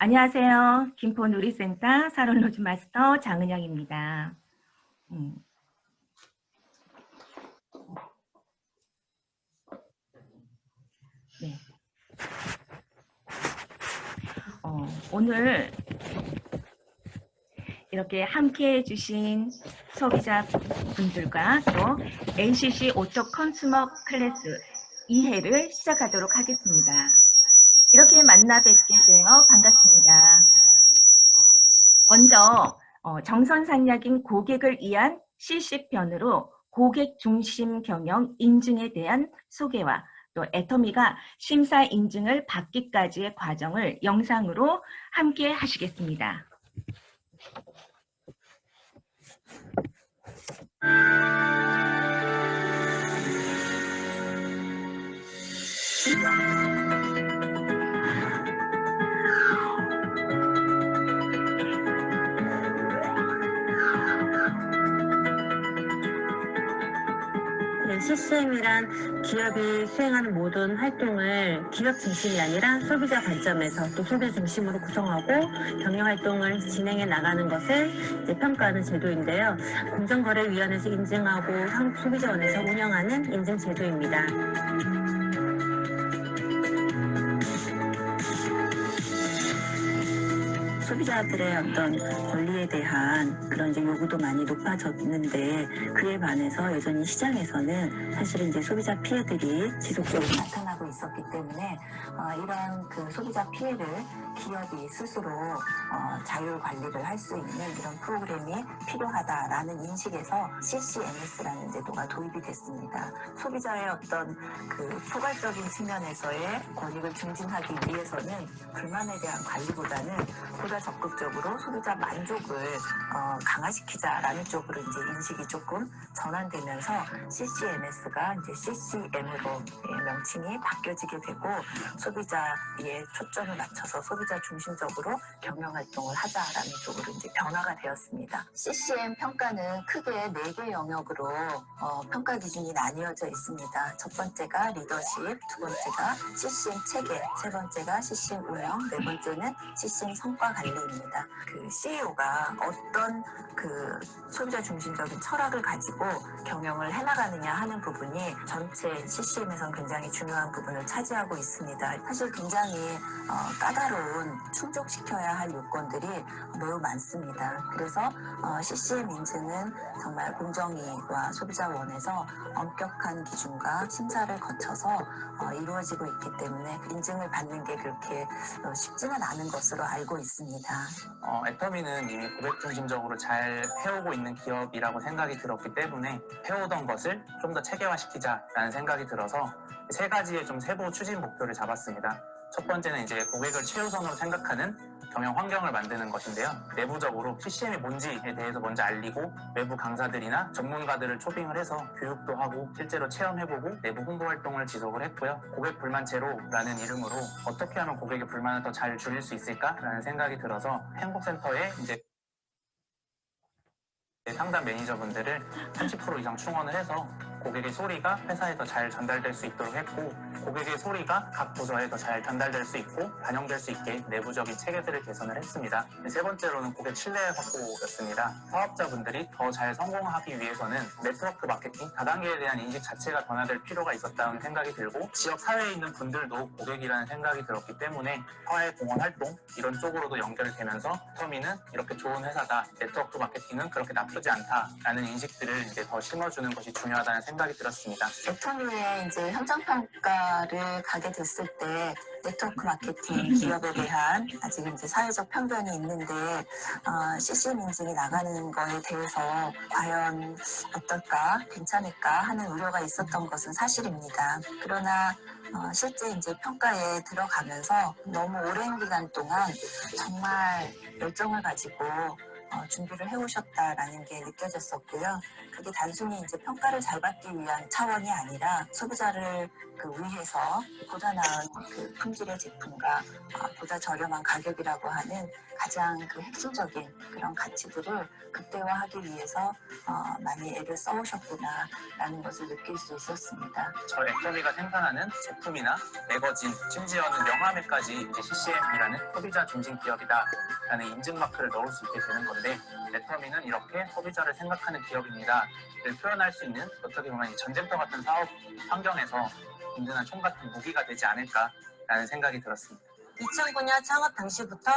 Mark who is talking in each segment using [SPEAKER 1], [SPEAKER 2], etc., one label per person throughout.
[SPEAKER 1] 안녕하세요. 김포누리센터 사론로즈 마스터 장은영입니다. 네. 오늘 이렇게 함께 해주신 소비자분들과 또 NCC 오토 컨슈머 클래스 2회를 시작하도록 하겠습니다. 이렇게 만나 뵙게 되어 반갑습니다. 먼저 정선상약인 고객을 위한 CC편으로 고객 중심 경영 인증에 대한 소개와 또 애터미가 심사 인증을 받기까지의 과정을 영상으로 함께 하시겠습니다.
[SPEAKER 2] CCM이란 기업이 수행하는 모든 활동을 기업 중심이 아니라 소비자 관점에서 또 소비자 중심으로 구성하고 경영 활동을 진행해 나가는 것을 평가하는 제도인데요. 공정거래위원회에서 인증하고 한국소비자원에서 운영하는 인증 제도입니다. 소비자들의 어떤 권리에 대한 그런 이제 요구도 많이 높아졌는데 그에 반해서 여전히 시장에서는 사실은 이제 소비자 피해들이 지속적으로 나타나고 있었기 때문에 이런 그 소비자 피해를 기업이 스스로 자율 관리를 할 수 있는 이런 프로그램이 필요하다라는 인식에서 CCMS라는 제도가 도입이 됐습니다. 소비자의 어떤 그 포괄적인 측면에서의 권익을 증진하기 위해서는 불만에 대한 관리보다는 보다 적극적으로 소비자 만족을 강화시키자라는 쪽으로 이제 인식이 조금 전환되면서 CCMS가 이제 CCM으로 명칭이 바뀌어지게 되고 소비자의 초점을 맞춰서 소비자 중심적으로 경영 활동을 하자라는 쪽으로 이제 변화가 되었습니다. CCM 평가는 크게 4개 영역으로 평가 기준이 나뉘어져 있습니다. 첫 번째가 리더십, 두 번째가 CCM 체계, 세 번째가 CCM 운영, 네 번째는 CCM 성과 관리입니다. 그 CEO가 어떤 그 소비자 중심적인 철학을 가지고 경영을 해나가느냐 하는 부분이 전체 CCM에선 굉장히 중요한 부분을 차지하고 있습니다. 사실 굉장히 까다로운 충족시켜야 할 요건들이 매우 많습니다. 그래서 CCM 인증은 정말 공정위와 소비자원에서 엄격한 기준과 심사를 거쳐서 이루어지고 있기 때문에 인증을 받는 게 그렇게 쉽지는 않은 것으로 알고 있습니다.
[SPEAKER 3] 애터미는 이미 고객 중심적으로 잘 해오고 있는 기업이라고 생각이 들었기 때문에 해오던 것을 좀 더 체계화시키자라는 생각이 들어서 3가지의 좀 세부 추진 목표를 잡았습니다. 첫 번째는 이제 고객을 최우선으로 생각하는 경영 환경을 만드는 것인데요. 내부적으로 CCM이 뭔지에 대해서 먼저 알리고 외부 강사들이나 전문가들을 초빙을 해서 교육도 하고 실제로 체험해보고 내부 홍보 활동을 지속을 했고요. 고객 불만 제로라는 이름으로 어떻게 하면 고객의 불만을 더 잘 줄일 수 있을까라는 생각이 들어서 행복센터에 이제 상담 매니저분들을 30% 이상 충원을 해서 고객의 소리가 회사에 더 잘 전달될 수 있도록 했고 고객의 소리가 각 부서에 더 잘 전달될 수 있고 반영될 수 있게 내부적인 체계들을 개선을 했습니다. 세 번째로는 고객 신뢰 확보였습니다. 사업자분들이 더 잘 성공하기 위해서는 네트워크 마케팅, 다단계에 대한 인식 자체가 변화될 필요가 있었다는 생각이 들고 지역 사회에 있는 분들도 고객이라는 생각이 들었기 때문에 사회공헌 활동 이런 쪽으로도 연결되면서 터미는 이렇게 좋은 회사다, 네트워크 마케팅은 그렇게 나쁘지 않다라는 인식들을 이제 더 심어주는 것이 중요하다는 생각이 들었습니다.
[SPEAKER 2] 애터미의 이제 현장 평가를 가게 됐을 때 네트워크 마케팅 기업에 대한 아직 이제 사회적 편견이 있는데 CCM 인증이 나가는 거에 대해서 과연 어떨까, 괜찮을까 하는 우려가 있었던 것은 사실입니다. 그러나 실제 이제 평가에 들어가면서 너무 오랜 기간 동안 정말 열정을 가지고 준비를 해오셨다라는 게 느껴졌었고요. 그게 단순히 이제 평가를 잘 받기 위한 차원이 아니라 소비자를 그 위에서 보다 나은 그 품질의 제품과 보다 저렴한 가격이라고 하는 가장 그 핵심적인 그런 가치들을 극대화하기 위해서 많이 애를 써오셨구나라는 것을 느낄 수 있었습니다.
[SPEAKER 3] 저 애터미가 생산하는 제품이나 매거진, 심지어는 명함에까지 이제 CCM이라는 소비자 중심 기업이다라는 인증 마크를 넣을 수 있게 되는 건데, 애터미는 이렇게 소비자를 생각하는 기업입니다를 표현할 수 있는, 어떻게 보면 이 전쟁터 같은 사업 환경에서 든든한 총 같은 무기가 되지 않을까라는 생각이 들었습니다.
[SPEAKER 4] 2009년 창업 당시부터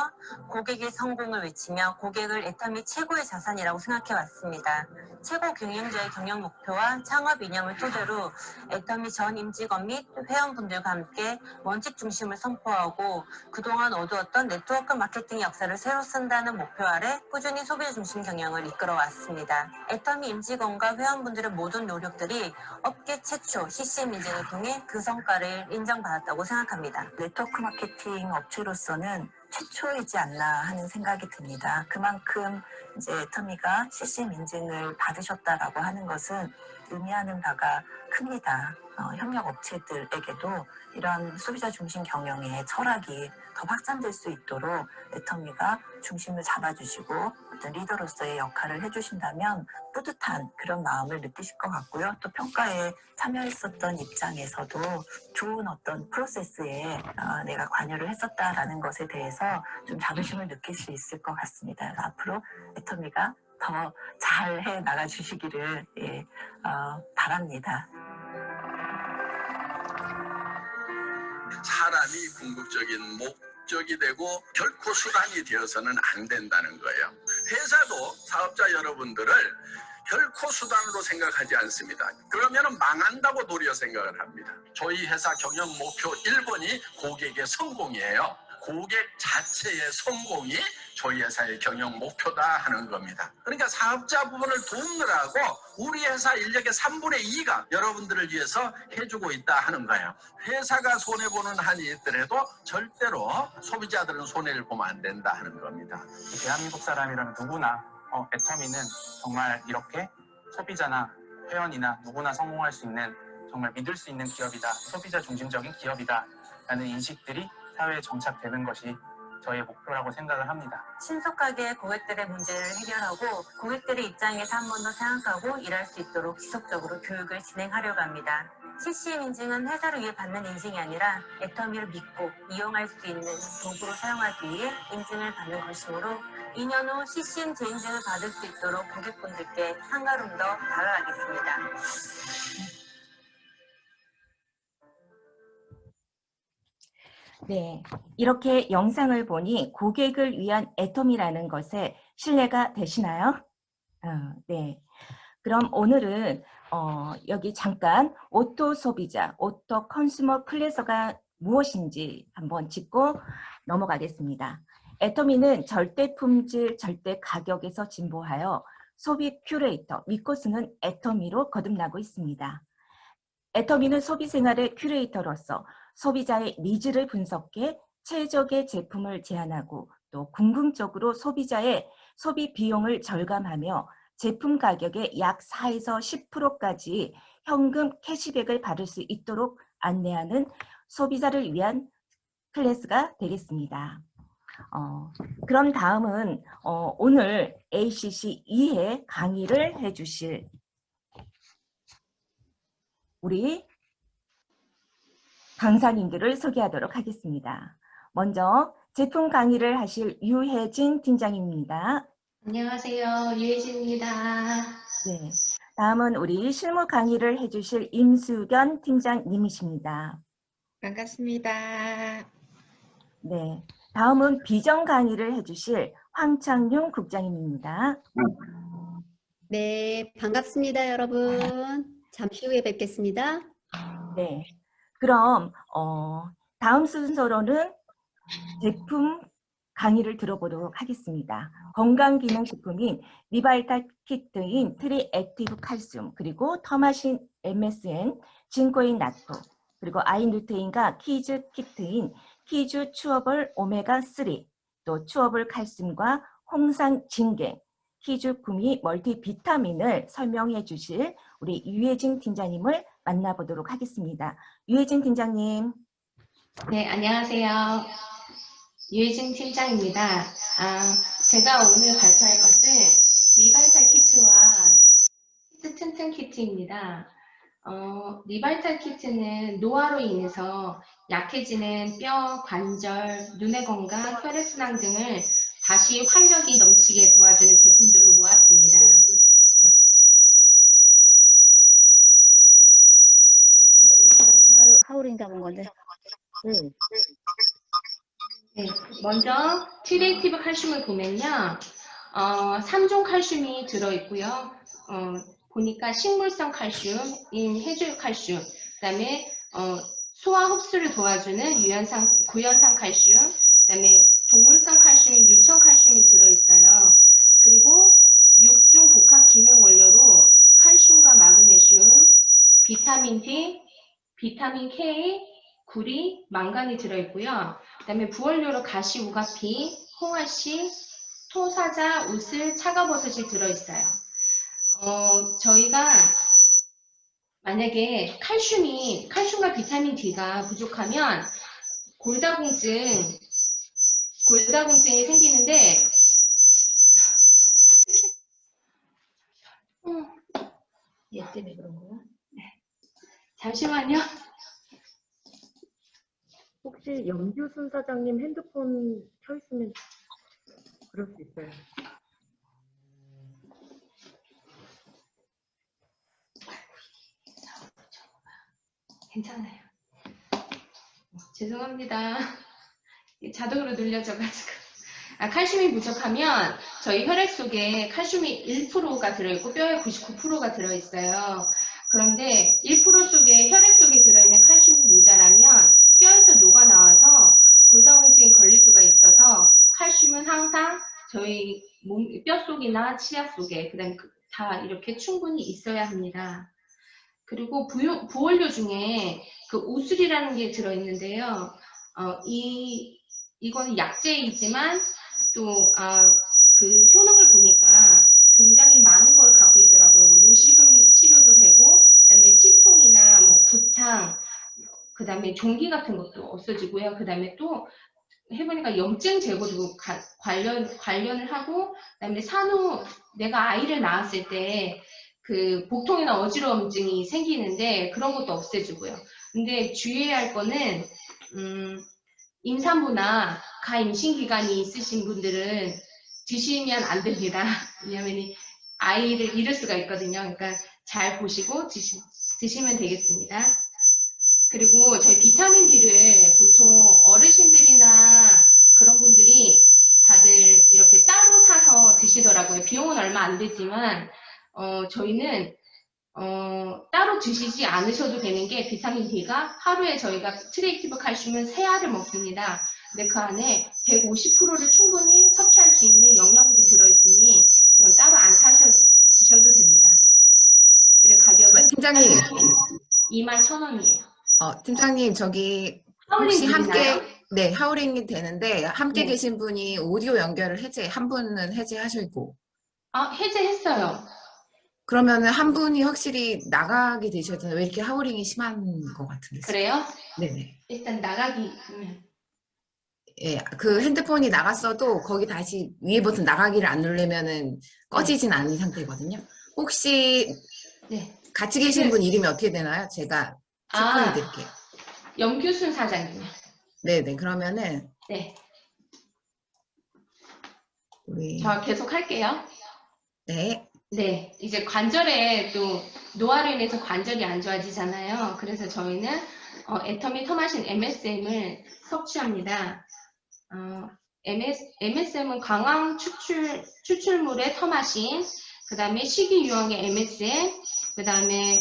[SPEAKER 4] 고객의 성공을 외치며 고객을 애터미 최고의 자산이라고 생각해 왔습니다. 최고 경영자의 경영 목표와 창업 이념을 토대로 애터미 전 임직원 및 회원분들과 함께 원칙 중심을 선포하고 그동안 얻어왔던 네트워크 마케팅 역사를 새로 쓴다는 목표 아래 꾸준히 소비자 중심 경영을 이끌어 왔습니다. 애터미 임직원과 회원분들의 모든 노력들이 업계 최초 CCM 인증을 통해 그 성과를 인정받았다고 생각합니다.
[SPEAKER 2] 네트워크 마케팅 업체로서는 최초이지 않나 하는 생각이 듭니다. 그만큼 이제 애터미가 CCM 인증을 받으셨다라고 하는 것은 의미하는 바가 큽니다. 협력 업체들에게도 이런 소비자 중심 경영의 철학이 더 확산될 수 있도록 애터미가 중심을 잡아주시고 어떤 리더로서의 역할을 해주신다면 뿌듯한 그런 마음을 느끼실 것 같고요. 또 평가에 참여했었던 입장에서도 좋은 어떤 프로세스에 내가 관여를 했었다라는 것에 대해서 좀 자부심을 느낄 수 있을 것 같습니다. 앞으로 애터미가 더 잘 해 나가 주시기를 바랍니다.
[SPEAKER 5] 사람이 궁극적인 목적이 되고 결코 수단이 되어서는 안 된다는 거예요. 회사도 사업자 여러분들을 결코 수단으로 생각하지 않습니다. 그러면 망한다고 도리어 생각을 합니다. 저희 회사 경영 목표 1번이 고객의 성공이에요. 고객 자체의 성공이 저희 회사의 경영 목표다 하는 겁니다. 그러니까 사업자 부분을 돕느라고 우리 회사 인력의 3분의 2가 여러분들을 위해서 해주고 있다 하는 거예요. 회사가 손해보는 한이 있더라도 절대로 소비자들은 손해를 보면 안 된다 하는 겁니다.
[SPEAKER 3] 대한민국 사람이라면 누구나 애터미는 정말 이렇게 소비자나 회원이나 누구나 성공할 수 있는, 정말 믿을 수 있는 기업이다, 소비자 중심적인 기업이다 라는 인식들이 사회에 정착되는 것이 저의 목표라고 생각을 합니다.
[SPEAKER 4] 신속하게 고객들의 문제를 해결하고 고객들의 입장에서 한 번 더 생각하고 일할 수 있도록 지속적으로 교육을 진행하려고 합니다. CCM 인증은 회사를 위해 받는 인증이 아니라 애터미를 믿고 이용할 수 있는 도구로 사용하기 위해 인증을 받는 것이므로 2년 후 CCM 재인증을 받을 수 있도록 고객분들께 한 걸음 더 다가가겠습니다.
[SPEAKER 1] 네, 이렇게 영상을 보니 고객을 위한 애터미라는 것에 신뢰가 되시나요? 네, 그럼 오늘은 여기 잠깐 오토 소비자, 오토 컨슈머 클래서가 무엇인지 한번 짚고 넘어가겠습니다. 애터미는 절대 품질, 절대 가격에서 진보하여 소비 큐레이터, 믿고 쓰는 애터미로 거듭나고 있습니다. 애터미는 소비 생활의 큐레이터로서 소비자의 니즈를 분석해 최적의 제품을 제안하고 또 궁극적으로 소비자의 소비 비용을 절감하며 제품 가격의 약 4에서 10%까지 현금 캐시백을 받을 수 있도록 안내하는 소비자를 위한 클래스가 되겠습니다. 그럼 다음은 오늘 ACC 2회 강의를 해주실 우리 강사님들을 소개하도록 하겠습니다. 먼저 제품 강의를 하실 유혜진 팀장입니다.
[SPEAKER 6] 안녕하세요. 유혜진입니다.
[SPEAKER 1] 네, 다음은 우리 실무 강의를 해주실 임수견 팀장님이십니다.
[SPEAKER 6] 반갑습니다.
[SPEAKER 1] 네, 다음은 비전 강의를 해주실 황창윤 국장님입니다.
[SPEAKER 7] 네, 반갑습니다, 여러분. 잠시 후에 뵙겠습니다.
[SPEAKER 1] 네, 그럼 다음 순서로는 제품 강의를 들어보도록 하겠습니다. 건강기능식품인 리바이탈 키트인 트리 액티브 칼슘, 그리고 터마신 MSN, 진코인 나토, 그리고 아이누테인과 키즈 키트인 키즈 추어블 오메가3, 또 추어블 칼슘과 홍상 진갱, 키즈 구미 멀티 비타민을 설명해 주실 우리 유혜진 팀장님을 만나보도록 하겠습니다. 유혜진 팀장님.
[SPEAKER 6] 네, 안녕하세요. 유혜진 팀장입니다. 제가 오늘 발표할 것은 리발탈 키트와 키트 튼튼 키트입니다. 리발탈 키트는 노화로 인해서 약해지는 뼈, 관절, 눈의 건강, 혈액순환 등을 다시 활력이 넘치게 도와주는 제품들로 모았습니다.
[SPEAKER 7] 하울인 잡은 건데.
[SPEAKER 6] 네, 먼저 트리에이티브 칼슘을 보면요. 3종 칼슘이 들어있고요. 보니까 식물성 칼슘인 해조류 칼슘, 그 다음에 소화 흡수를 도와주는 구연산 칼슘, 그 다음에 동물성 칼슘인 유청 칼슘이 들어있어요. 그리고 6중 복합 기능 원료로 칼슘과 마그네슘, 비타민 D, 비타민 K, 구리, 망간이 들어있고요. 그 다음에 부원료로 가시, 우가피, 홍화씨, 토사자, 우슬, 차가버섯이 들어있어요. 저희가 만약에 칼슘과 비타민 D가 부족하면 골다공증이 생기는데, 얘 때문에 그런 거야? 네. 잠시만요.
[SPEAKER 8] 혹시 염규순 사장님 핸드폰 켜 있으면 그럴 수 있어요.
[SPEAKER 6] 괜찮아요. 죄송합니다. 자동으로 눌려져가지고. 칼슘이 부족하면 저희 혈액 속에 칼슘이 1%가 들어있고 뼈에 99%가 들어있어요. 그런데 1% 속에 혈액 속에 들어있는 칼슘이 모자라면 뼈에서 녹아나와서 골다공증이 걸릴 수가 있어서 칼슘은 항상 저희 뼈 속이나 치아 속에 그다음 다 이렇게 충분히 있어야 합니다. 그리고 부원료 중에 그 오술이라는 게 들어있는데요. 이거는 약재이지만 또 그 효능을 보니까 굉장히 많은 걸 갖고 있더라고요. 뭐 요실금 치료도 되고, 그다음에 치통이나 뭐 구창, 그다음에 종기 같은 것도 없어지고요. 그다음에 또 해보니까 염증 제거도 관련을 하고, 그다음에 산후 내가 아이를 낳았을 때 그 복통이나 어지러움증이 생기는데 그런 것도 없애주고요. 근데 주의해야 할 거는 임산부나 가임신 기간이 있으신 분들은 드시면 안 됩니다. 왜냐하면 아이를 잃을 수가 있거든요. 그러니까 잘 보시고 드시면 되겠습니다. 그리고 저희 비타민 B를 보통 어르신들이나 그런 분들이 다들 이렇게 따로 사서 드시더라고요. 비용은 얼마 안 되지만 저희는 따로 드시지 않으셔도 되는 게 비타민 D가 하루에 저희가 트리에이티브 칼슘은 3알을 먹습니다. 근데 그 안에 150%를 충분히 섭취할 수 있는 영양분이 들어있으니 이건 따로 안 드셔도 됩니다. 그리고 가격은
[SPEAKER 9] 팀장님,
[SPEAKER 6] 21,000원이에요.
[SPEAKER 9] 팀장님 저기
[SPEAKER 6] 하울링
[SPEAKER 9] 혹시
[SPEAKER 6] 들리나요?
[SPEAKER 9] 네, 하울링이 되는데 함께
[SPEAKER 6] 네.
[SPEAKER 9] 계신 분이 오디오 연결을 한 분은 해제하시고
[SPEAKER 6] 해제했어요.
[SPEAKER 9] 그러면은 한 분이 확실히 나가게 되셨잖아요. 왜 이렇게 하울링이 심한 것 같은데.
[SPEAKER 6] 그래요?
[SPEAKER 9] 네네.
[SPEAKER 6] 일단 나가기.
[SPEAKER 9] 예, 그 핸드폰이 나갔어도 거기 다시 위에 버튼 나가기를 안 누르면은 꺼지진 않은 상태거든요. 혹시
[SPEAKER 6] 네.
[SPEAKER 9] 같이 계신 분 이름이 어떻게 되나요? 제가 체크해 드릴게요.
[SPEAKER 6] 염규순 사장님.
[SPEAKER 9] 네네. 그러면은
[SPEAKER 6] 네.
[SPEAKER 9] 우리
[SPEAKER 6] 저 계속 할게요.
[SPEAKER 9] 네.
[SPEAKER 6] 네, 이제 관절에 또 노화로 인해서 관절이 안 좋아지잖아요. 그래서 저희는 애터미 터마신 MSM을 섭취합니다. MSM은 광황 추출물의 터마신, 그 다음에 식이유황의 MSM, 그 다음에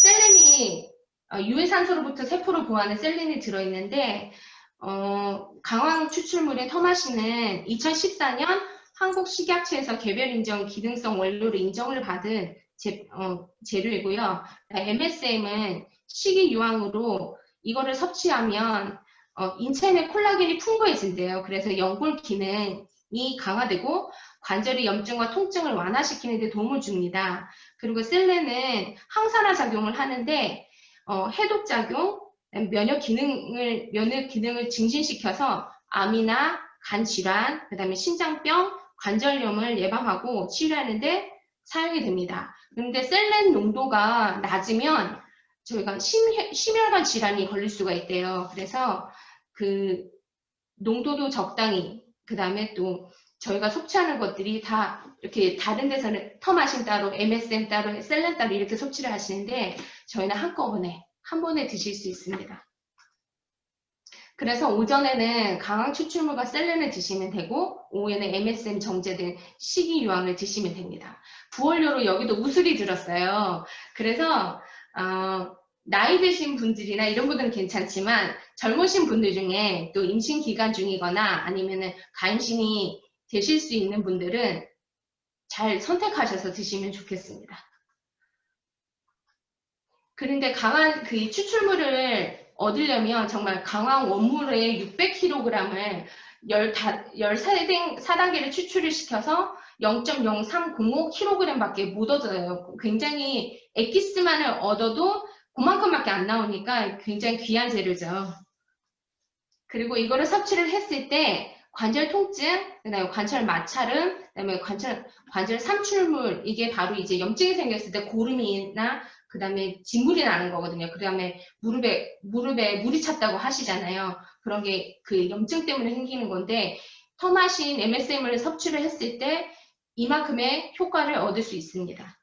[SPEAKER 6] 셀렌이 유해산소로부터 세포를 보호하는 셀렌이 들어있는데 광황 추출물의 터마신은 2014년 한국식약처에서 개별인정 기능성 원료로 인정을 받은 재료이고요. MSM은 식이유황으로 이거를 섭취하면 인체 내 콜라겐이 풍부해진대요. 그래서 연골 기능이 강화되고 관절의 염증과 통증을 완화시키는 데 도움을 줍니다. 그리고 셀렌은 항산화 작용을 하는데 해독 작용, 면역 기능을 증진시켜서 암이나 간 질환, 그다음에 신장병, 관절염을 예방하고 치료하는데 사용이 됩니다. 그런데 셀렌 농도가 낮으면 저희가 심혈관 질환이 걸릴 수가 있대요. 그래서 그 농도도 적당히, 그다음에 또 저희가 섭취하는 것들이 다 이렇게 다른 데서는 터마신 따로, MSM 따로, 셀렌 따로 이렇게 섭취를 하시는데 저희는 한꺼번에 한 번에 드실 수 있습니다. 그래서 오전에는 강황 추출물과 셀렌을 드시면 되고 오후에는 MSM 정제된 식이유황을 드시면 됩니다. 부원료로 여기도 우슬이 들었어요. 그래서 나이 드신 분들이나 이런 분들은 괜찮지만 젊으신 분들 중에 또 임신 기간 중이거나 아니면은 간신히 되실 수 있는 분들은 잘 선택하셔서 드시면 좋겠습니다. 그런데 강한 그 추출물을 얻으려면 정말 강황 원물의 600kg을 14단계를 추출을 시켜서 0.0305kg밖에 못 얻어요. 굉장히 엑기스만을 얻어도 그만큼밖에 안 나오니까 굉장히 귀한 재료죠. 그리고 이거를 섭취를 했을 때 관절 통증, 그다음에 관절 마찰음, 그다음에 관절 삼출물, 이게 바로 이제 염증이 생겼을 때 고름이나 그다음에 진물이 나는 거거든요. 그다음에 무릎에 물이 찼다고 하시잖아요. 그런 게 그 염증 때문에 생기는 건데 터마신 MSM을 섭취를 했을 때 이만큼의 효과를 얻을 수 있습니다.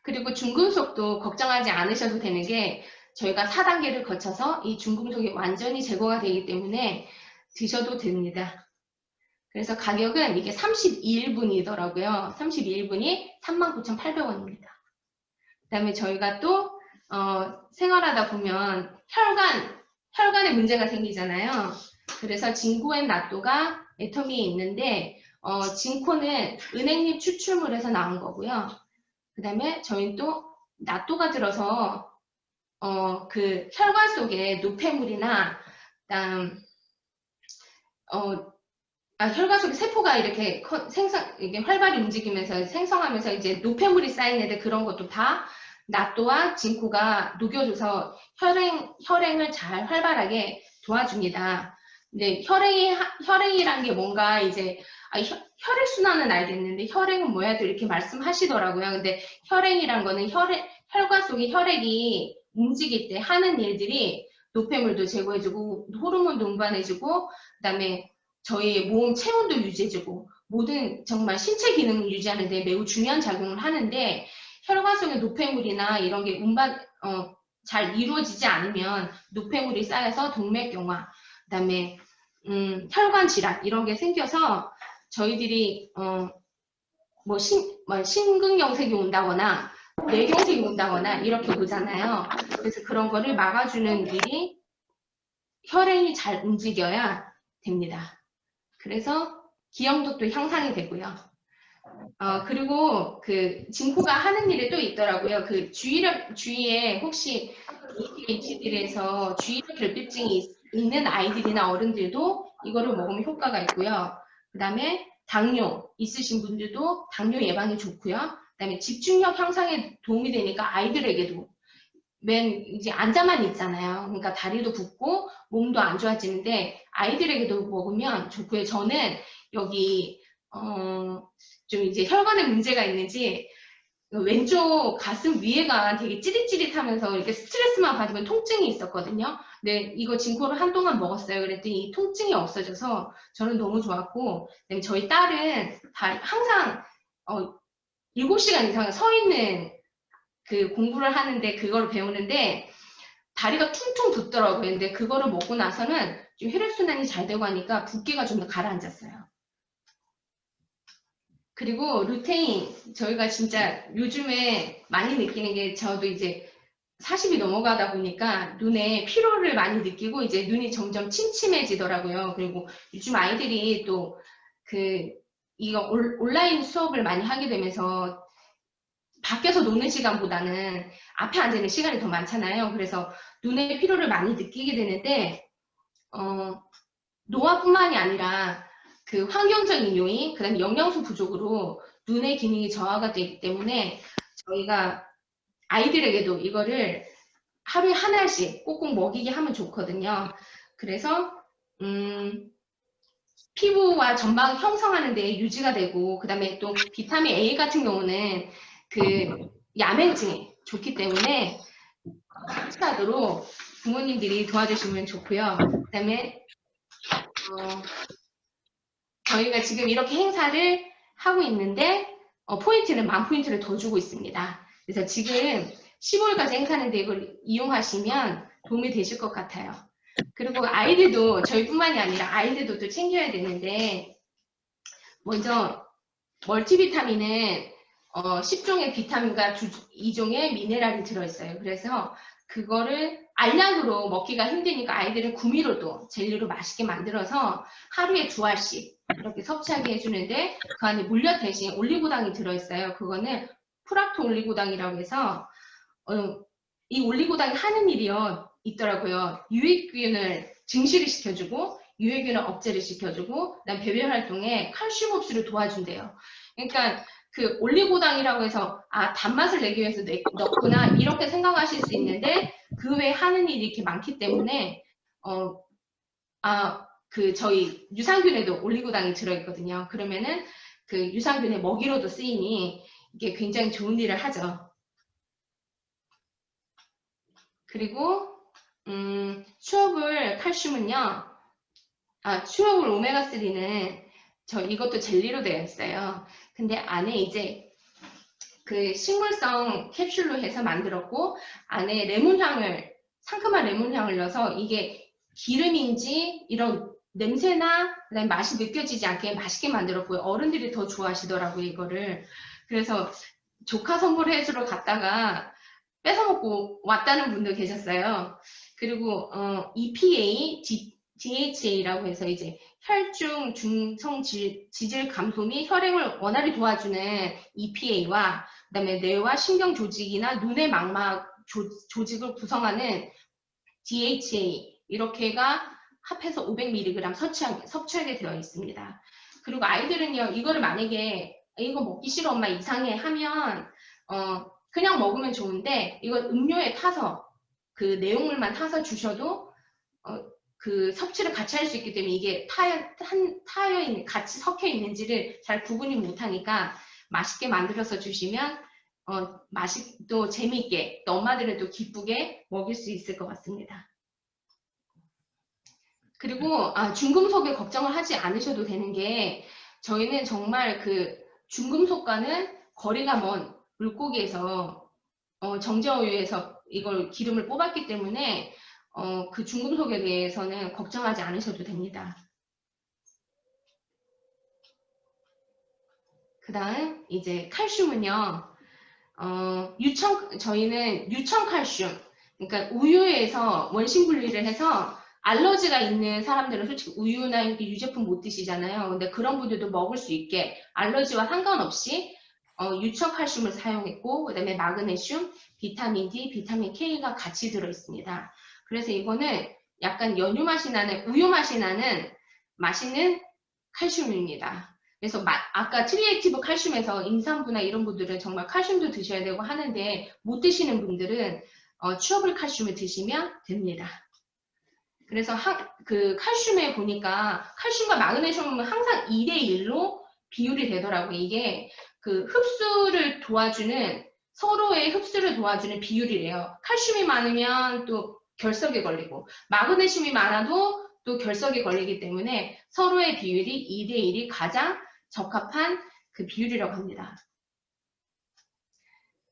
[SPEAKER 6] 그리고 중금속도 걱정하지 않으셔도 되는 게 저희가 4단계를 거쳐서 이 중금속이 완전히 제거가 되기 때문에 드셔도 됩니다. 그래서 가격은 이게 32일분이더라고요. 32일분이 39,800원입니다. 그 다음에 저희가 또 생활하다 보면 혈관에 문제가 생기잖아요. 그래서 진코엔 나또가 애터미에 있는데 진코는 은행잎 추출물에서 나온 거고요. 그 다음에 저희는 또 나또가 들어서 그 혈관 속에 노폐물이나 혈관 속에 세포가 이렇게 이게 활발히 움직이면서 생성하면서 이제 노폐물이 쌓이는데 그런 것도 다 나또와 진코가 녹여줘서 혈행을 잘 활발하게 도와줍니다. 근데 혈행이란 게 뭔가 이제 혈액순환은 알겠는데 혈행은 뭐야? 또 이렇게 말씀하시더라고요. 근데 혈행이란 거는 혈관 속의 혈액이 움직일 때 하는 일들이 노폐물도 제거해주고 호르몬도 운반해주고 그다음에 저희 몸 체온도 유지해주고 모든 정말 신체 기능을 유지하는 데 매우 중요한 작용을 하는데 혈관 속의 노폐물이나 이런 게 잘 이루어지지 않으면 노폐물이 쌓여서 동맥경화, 그다음에 혈관 질환 이런 게 생겨서 저희들이 심근경색이 온다거나 뇌경색이 온다거나 이렇게 오잖아요. 그래서 그런 거를 막아주는 일이 혈행이 잘 움직여야 됩니다. 그래서 기억력도 향상이 되고요. 그리고 그 진코가 하는 일이 또 있더라고요. 그 주위에 혹시 ADHD에서 주의력 결핍증이 있는 아이들이나 어른들도 이거를 먹으면 효과가 있고요. 그 다음에 당뇨 있으신 분들도 당뇨 예방에 좋고요. 그 다음에 집중력 향상에 도움이 되니까 아이들에게도 이제 앉아만 있잖아요. 그러니까 다리도 붓고 몸도 안 좋아지는데 아이들에게도 먹으면 좋고요. 저는 여기 좀 이제 혈관에 문제가 있는지 왼쪽 가슴 위에가 되게 찌릿찌릿하면서 이렇게 스트레스만 받으면 통증이 있었거든요. 근데 이거 진코를 한동안 먹었어요. 그랬더니 이 통증이 없어져서 저는 너무 좋았고, 저희 딸은 항상 7시간 이상 서 있는 그 공부를 하는데 그걸 배우는데 다리가 퉁퉁 붓더라고요. 근데 그거를 먹고 나서는 좀 혈액순환이 잘 되고 하니까 붓기가 좀 더 가라앉았어요. 그리고 루테인, 저희가 진짜 요즘에 많이 느끼는 게 저도 이제 40이 넘어가다 보니까 눈에 피로를 많이 느끼고 이제 눈이 점점 침침해지더라고요. 그리고 요즘 아이들이 또 이거 온라인 수업을 많이 하게 되면서 밖에서 노는 시간보다는 앞에 앉아 있는 시간이 더 많잖아요. 그래서 눈에 피로를 많이 느끼게 되는데 노화뿐만이 아니라 그 환경적인 요인, 그다음에 영양소 부족으로 눈의 기능이 저하가 되기 때문에 저희가 아이들에게도 이거를 하루에 하나씩 꼭꼭 먹이게 하면 좋거든요. 그래서 피부와 점막 형성하는 데 유지가 되고, 그 다음에 또 비타민 A 같은 경우는 그 야맹증에 좋기 때문에 섭취하도록 부모님들이 도와주시면 좋고요. 그 다음에 저희가 지금 이렇게 행사를 하고 있는데 포인트는 10,000포인트를 더 주고 있습니다. 그래서 지금 15일까지 행사하는데 이걸 이용하시면 도움이 되실 것 같아요. 그리고 아이들도, 저희뿐만이 아니라 아이들도 또 챙겨야 되는데, 먼저 멀티비타민은 10종의 비타민과 2종의 미네랄이 들어있어요. 그래서 그거를 알약으로 먹기가 힘드니까 아이들은 구미로도 젤리로 맛있게 만들어서 하루에 2알씩 이렇게 섭취하게 해주는데, 그 안에 물엿 대신 올리고당이 들어있어요. 그거는 프락토 올리고당이라고 해서 이 올리고당이 하는 일이 있더라고요. 유익균을 증식을 시켜주고, 유해균을 억제를 시켜주고, 그다음 배변 활동에 칼슘 흡수를 도와준대요. 그러니까 그 올리고당이라고 해서 단맛을 내기 위해서 넣구나 이렇게 생각하실 수 있는데, 그 외에 하는 일이 이렇게 많기 때문에 그 저희 유산균에도 올리고당이 들어있거든요. 그러면은 그 유산균의 먹이로도 쓰이니 이게 굉장히 좋은 일을 하죠. 그리고 추어블 칼슘은요, 추어블 오메가3는 이것도 젤리로 되어 있어요. 근데 안에 이제 그 식물성 캡슐로 해서 만들었고, 안에 레몬향을, 상큼한 레몬향을 넣어서 이게 기름인지 이런 냄새나 그다음에 맛이 느껴지지 않게 맛있게 만들었고요. 어른들이 더 좋아하시더라고요, 이거를. 그래서 조카 선물해주러 갔다가 뺏어먹고 왔다는 분도 계셨어요. 그리고 EPA, DHA라고 해서 이제 혈중 중성 지질 감소 및 혈행을 원활히 도와주는 EPA와 그다음에 뇌와 신경 조직이나 눈의 망막 조직을 구성하는 DHA, 이렇게가 합해서 500mg 섭취하게 되어 있습니다. 그리고 아이들은요, 이거를 만약에 이거 먹기 싫어 엄마 이상해 하면 그냥 먹으면 좋은데, 이건 음료에 타서 그 내용물만 타서 주셔도 그 섭취를 같이 할 수 있기 때문에, 이게 같이 섞여 있는지를 잘 구분이 못하니까 맛있게 만들어서 주시면 또 재미있게, 또 엄마들은 또 기쁘게 먹일 수 있을 것 같습니다. 그리고 중금속에 걱정을 하지 않으셔도 되는 게, 저희는 정말 그 중금속과는 거리가 먼 물고기에서 정제어유에서 이걸 기름을 뽑았기 때문에 그 중금속에 대해서는 걱정하지 않으셔도 됩니다. 그 다음 이제 칼슘은요, 저희는 유청칼슘, 그러니까 우유에서 원심 분리를 해서, 알러지가 있는 사람들은 솔직히 우유나 유제품 못 드시잖아요. 근데 그런 분들도 먹을 수 있게 알러지와 상관없이 유청칼슘을 사용했고, 그 다음에 마그네슘, 비타민 D, 비타민 K가 같이 들어있습니다. 그래서 이거는 약간 연유 맛이 나는, 우유 맛이 나는 맛있는 칼슘입니다. 그래서 아까 트리액티브 칼슘에서 임산부나 이런 분들은 정말 칼슘도 드셔야 되고 하는데, 못 드시는 분들은 추어블 칼슘을 드시면 됩니다. 그래서 그 칼슘에 보니까 칼슘과 마그네슘은 항상 2대1로 비율이 되더라고요. 이게 그 서로의 흡수를 도와주는 비율이래요. 칼슘이 많으면 또 결석에 걸리고, 마그네슘이 많아도 또 결석에 걸리기 때문에 서로의 비율이 2대1이 가장 적합한 그 비율이라고 합니다.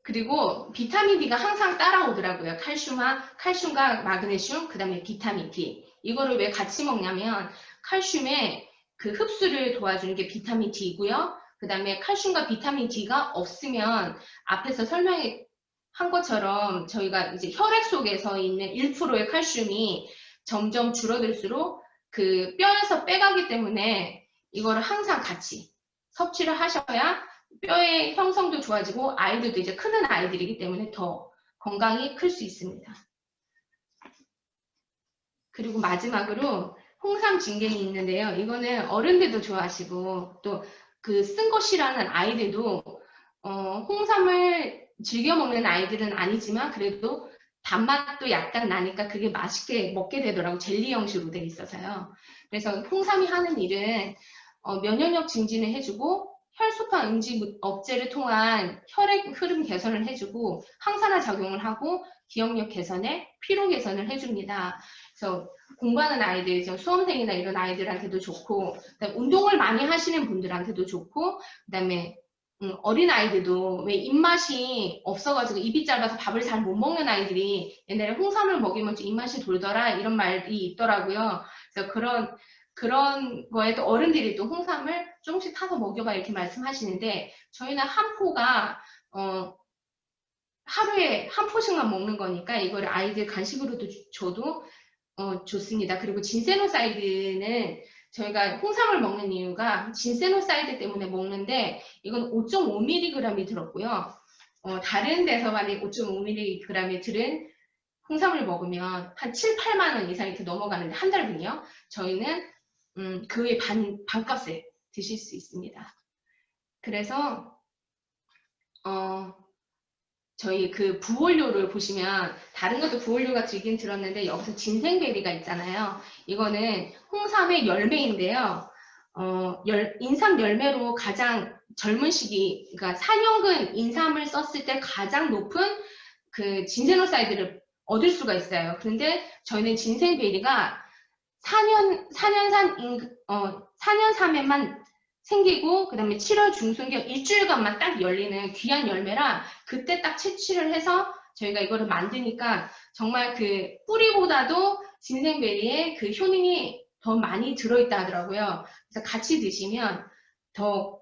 [SPEAKER 6] 그리고 비타민 D가 항상 따라오더라고요. 칼슘과 마그네슘, 그 다음에 비타민 D. 이거를 왜 같이 먹냐면, 칼슘의 그 흡수를 도와주는 게 비타민 D이고요. 그 다음에 칼슘과 비타민 D가 없으면, 앞에서 설명한 것처럼 저희가 이제 혈액 속에서 있는 1%의 칼슘이 점점 줄어들수록 그 뼈에서 빼가기 때문에, 이거를 항상 같이 섭취를 하셔야 뼈의 형성도 좋아지고, 아이들도 이제 크는 아이들이기 때문에 더 건강히 클 수 있습니다. 그리고 마지막으로 홍삼 진갱이 있는데요. 이거는 어른들도 좋아하시고 또 그 쓴 거 싫어하는 아이들도 홍삼을 즐겨 먹는 아이들은 아니지만 그래도 단맛도 약간 나니까 그게 맛있게 먹게 되더라고. 젤리 형식으로 돼 있어서요. 그래서 홍삼이 하는 일은 면역력 증진을 해주고 혈소판 응지 억제를 통한 혈액 흐름 개선을 해주고 항산화 작용을 하고 기억력 개선에 피로 개선을 해줍니다. 그래서 공부하는 아이들, 수험생이나 이런 아이들한테도 좋고, 그다음에 운동을 많이 하시는 분들한테도 좋고, 그다음에 어린 아이들도 왜 입맛이 없어가지고 입이 짧아서 밥을 잘 못 먹는 아이들이 옛날에 홍삼을 먹이면 좀 입맛이 돌더라 이런 말이 있더라고요. 그래서 그런 거에 또 어른들이 또 홍삼을 조금씩 타서 먹여봐 이렇게 말씀하시는데 저희는 한 포가 하루에 한 포씩만 먹는 거니까 이거를 아이들 간식으로도 줘도 좋습니다. 그리고 진세노사이드는 저희가 홍삼을 먹는 이유가 진세노사이드 때문에 먹는데 이건 5.5mg이 들었고요. 다른 데서 만약 5.5mg이 들은 홍삼을 먹으면 한 7, 8만 원 이상이 넘어가는데 한 달분이요. 저희는 그의 반값에 드실 수 있습니다. 그래서 저희 그 부원료를 보시면 다른 것도 부원료가 들긴 들었는데 여기서 진생베리가 있잖아요. 이거는 홍삼의 열매인데요. 인삼 열매로 가장 젊은 시기, 그러니까 4년근 인삼을 썼을 때 가장 높은 그 진세노사이드를 얻을 수가 있어요. 그런데 저희는 진생베리가 4년삼에만 생기고 그다음에 7월 중순경 일주일간만 딱 열리는 귀한 열매라 그때 딱 채취를 해서 저희가 이거를 만드니까 정말 그 뿌리보다도 진생베리에 그 효능이 더 많이 들어있다 하더라고요. 그래서 같이 드시면 더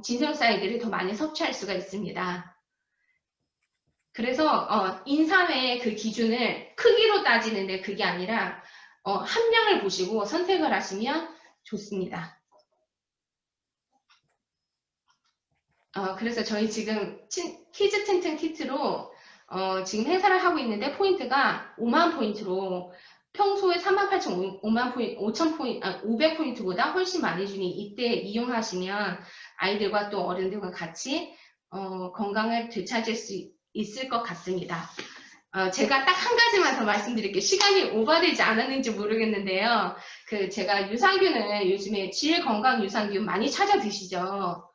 [SPEAKER 6] 진생사이드를 더 많이 섭취할 수가 있습니다. 그래서 인삼의 그 기준을 크기로 따지는데 그게 아니라 함량을 보시고 선택을 하시면 좋습니다. 그래서 저희 지금 키즈 튼튼 키트로 지금 행사를 하고 있는데 포인트가 5만 포인트로 평소에 500포인트보다 훨씬 많이 주니 이때 이용하시면 아이들과 또 어른들과 같이 건강을 되찾을 수 있을 것 같습니다. 제가 딱 한 가지만 더 말씀드릴게요. 시간이 오버되지 않았는지 모르겠는데요. 제가 유산균을 요즘에 질건강 유산균 많이 찾아 드시죠.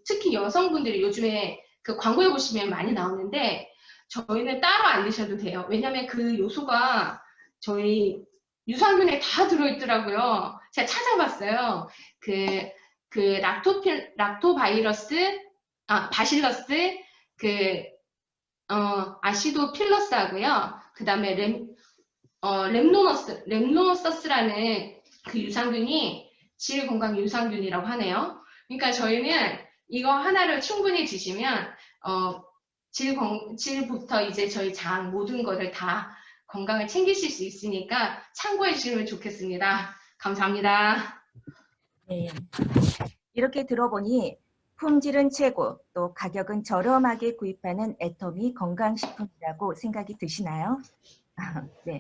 [SPEAKER 6] 특히 여성분들이 요즘에 그 광고에 보시면 많이 나오는데 저희는 따로 안 드셔도 돼요. 왜냐하면 그 요소가 저희 유산균에 다 들어있더라고요. 제가 찾아봤어요. 바실러스, 아시도필러스하고요. 그 다음에 렘노너스라는 그 유산균이 질건강 유산균이라고 하네요. 그러니까 저희는 이거 하나를 충분히 드시면 질부터 이제 저희 장 모든 것을 다 건강을 챙기실 수 있으니까 참고해 주시면 좋겠습니다. 감사합니다.
[SPEAKER 1] 네. 이렇게 들어보니 품질은 최고, 또 가격은 저렴하게 구입하는 애터미 건강식품이라고 생각이 드시나요? 네.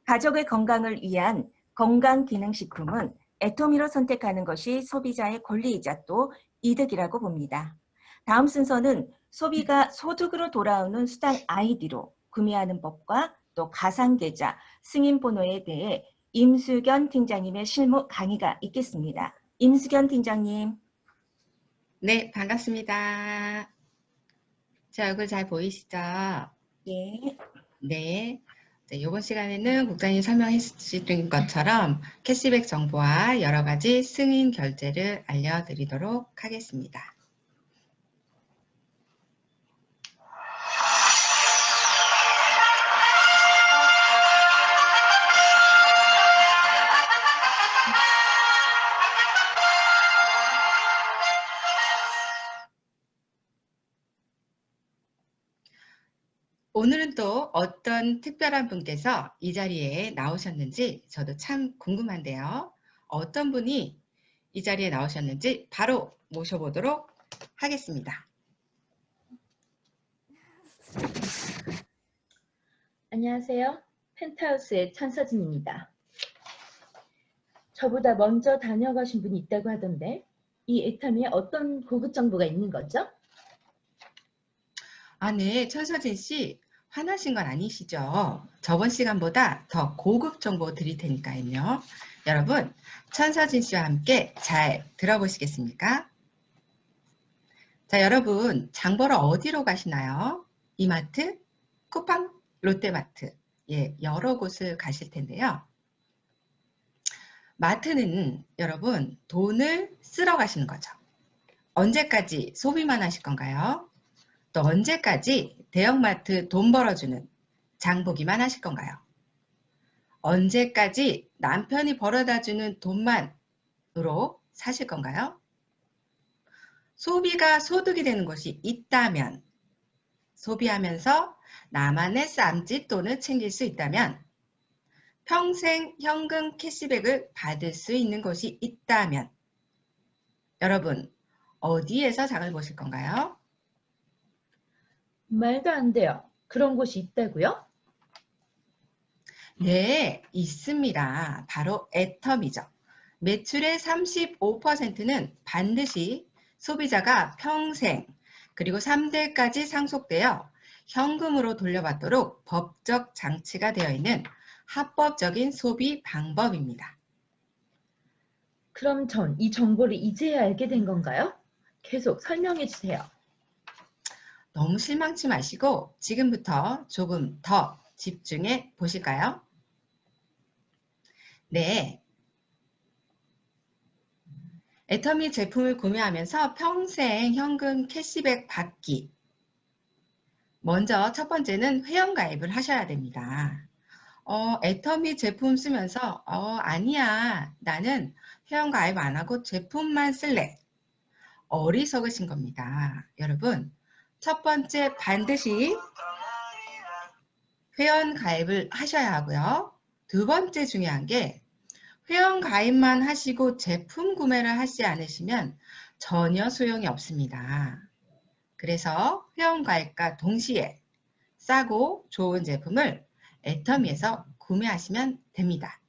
[SPEAKER 1] 가족의 건강을 위한 건강기능식품은 애터미로 선택하는 것이 소비자의 권리이자 또 이득이라고 봅니다. 다음 순서는 소비가 소득으로 돌아오는 수단 아이디로 구매하는 법과 또 가상계좌, 승인번호에 대해 임수견 팀장님의 실무 강의가 있겠습니다. 임수견 팀장님.
[SPEAKER 10] 네, 반갑습니다. 제 얼굴 잘 보이시죠?
[SPEAKER 1] 네.
[SPEAKER 10] 네. 이번 시간에는 국장님 설명해 주신 것처럼 캐시백 정보와 여러 가지 승인 결제를 알려드리도록 하겠습니다. 오늘은 또 어떤 특별한 분께서 이 자리에 나오셨는지 저도 참 궁금한데요. 어떤 분이 이 자리에 나오셨는지 바로 모셔보도록 하겠습니다.
[SPEAKER 11] 안녕하세요. 펜트하우스의 천서진입니다. 저보다 먼저 다녀가신 분이 있다고 하던데 이 애터미에 어떤 고급 정보가 있는 거죠?
[SPEAKER 10] 아, 네, 천서진 씨, 화나신 건 아니시죠? 저번 시간보다 더 고급 정보 드릴 테니까요. 여러분, 천서진 씨와 함께 잘 들어보시겠습니까? 자, 여러분, 장 보러 어디로 가시나요? 이마트, 쿠팡, 롯데마트, 예, 여러 곳을 가실 텐데요. 마트는 여러분, 돈을 쓰러 가시는 거죠. 언제까지 소비만 하실 건가요? 또 언제까지 대형마트 돈 벌어주는 장보기만 하실 건가요? 언제까지 남편이 벌어다주는 돈만으로 사실 건가요? 소비가 소득이 되는 것이 있다면, 소비하면서 나만의 쌈짓돈을 챙길 수 있다면, 평생 현금 캐시백을 받을 수 있는 곳이 있다면, 여러분 어디에서 장을 보실 건가요?
[SPEAKER 11] 말도 안 돼요. 그런 곳이 있다고요?
[SPEAKER 10] 네, 있습니다. 바로 애텀이죠. 매출의 35%는 반드시 소비자가 평생 그리고 3대까지 상속되어 현금으로 돌려받도록 법적 장치가 되어 있는 합법적인 소비 방법입니다.
[SPEAKER 11] 그럼 전 이 정보를 이제야 알게 된 건가요? 계속 설명해 주세요.
[SPEAKER 10] 너무 실망치 마시고 지금부터 조금 더 집중해 보실까요? 네. 애터미 제품을 구매하면서 평생 현금 캐시백 받기. 먼저 첫 번째는 회원가입을 하셔야 됩니다. 애터미 제품 쓰면서 아니야, 나는 회원가입 안 하고 제품만 쓸래. 어리석으신 겁니다. 여러분, 첫 번째 반드시 회원가입을 하셔야 하고요. 두 번째 중요한 게 회원가입만 하시고 제품 구매를 하지 않으시면 전혀 소용이 없습니다. 그래서 회원가입과 동시에 싸고 좋은 제품을 애터미에서 구매하시면 됩니다.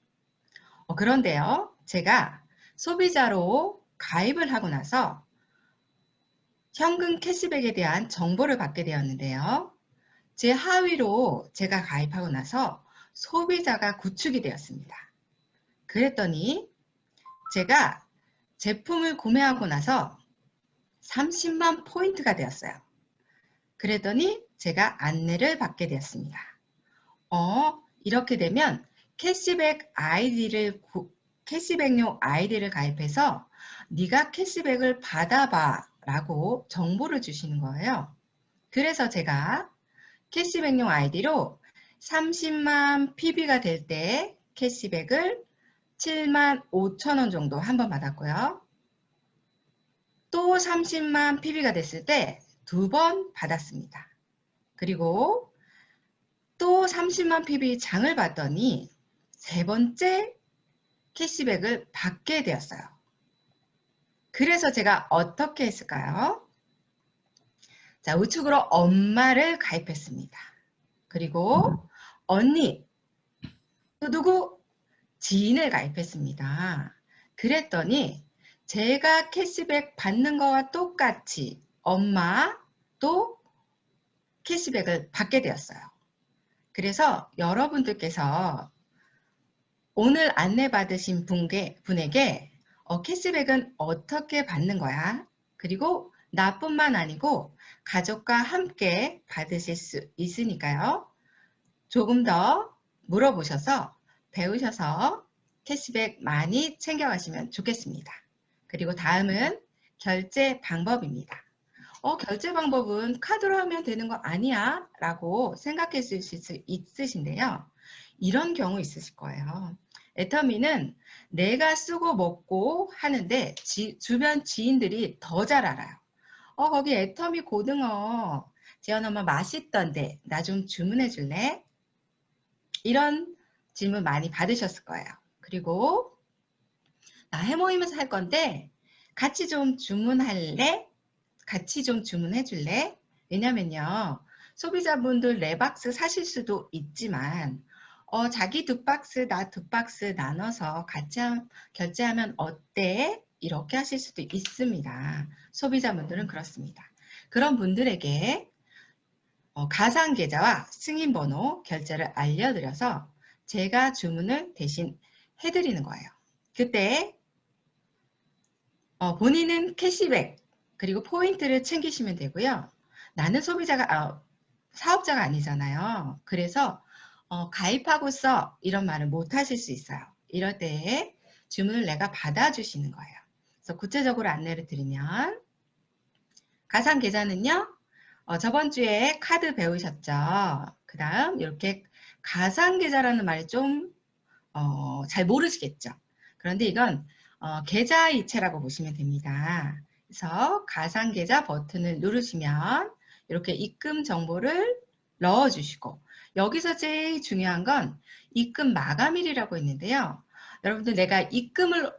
[SPEAKER 10] 그런데요, 제가 소비자로 가입을 하고 나서 현금 캐시백에 대한 정보를 받게 되었는데요. 제 하위로 제가 가입하고 나서 소비자가 구축이 되었습니다. 그랬더니 제가 제품을 구매하고 나서 30만 포인트가 되었어요. 그랬더니 제가 안내를 받게 되었습니다. 이렇게 되면 캐시백용 아이디를 가입해서 네가 캐시백을 받아봐 라고 정보를 주시는 거예요. 그래서 제가 캐시백용 아이디로 30만 PB가 될 때 캐시백을 7만 5천 원 정도 한 번 받았고요. 또 30만 PB가 됐을 때 2번 받았습니다. 그리고 또 30만 PB 장을 봤더니 세 번째 캐시백을 받게 되었어요. 그래서 제가 어떻게 했을까요? 자, 우측으로 엄마를 가입했습니다. 그리고 언니, 또 누구? 지인을 가입했습니다. 그랬더니 제가 캐시백 받는 거와 똑같이 엄마도 캐시백을 받게 되었어요. 그래서 여러분들께서 오늘 안내받으신 분에게 캐시백은 어떻게 받는 거야? 그리고 나뿐만 아니고 가족과 함께 받으실 수 있으니까요. 조금 더 물어보셔서 배우셔서 캐시백 많이 챙겨가시면 좋겠습니다. 그리고 다음은 결제 방법입니다. 결제 방법은 카드로 하면 되는 거 아니야? 라고 생각하실 수 있으신데요. 이런 경우 있으실 거예요. 애터미는 내가 쓰고 먹고 하는데 주변 지인들이 더 잘 알아요. 거기 애터미 고등어 재현 엄마 맛있던데 나 좀 주문해 줄래? 이런 질문 많이 받으셨을 거예요. 그리고 나 해모임에서 할 건데 같이 좀 주문할래? 같이 좀 주문해 줄래? 왜냐면요. 소비자분들 4박스 사실 수도 있지만 자기 2박스, 나 2박스 나눠서 같이 결제하면 어때? 이렇게 하실 수도 있습니다. 소비자분들은 그렇습니다. 그런 분들에게 가상계좌와 승인번호, 결제를 알려드려서 제가 주문을 대신 해드리는 거예요. 그때 본인은 캐시백 그리고 포인트를 챙기시면 되고요. 나는 사업자가 아니잖아요. 그래서 가입하고서 이런 말을 못 하실 수 있어요. 이럴 때에 주문을 내가 받아주시는 거예요. 그래서 구체적으로 안내를 드리면 가상계좌는요. 저번 주에 카드 배우셨죠? 그 다음 이렇게 가상계좌라는 말이 좀 잘 모르시겠죠? 그런데 이건 계좌이체라고 보시면 됩니다. 그래서 가상계좌 버튼을 누르시면 이렇게 입금 정보를 넣어주시고 여기서 제일 중요한 건 입금 마감일이라고 있는데요. 여러분들 내가 입금을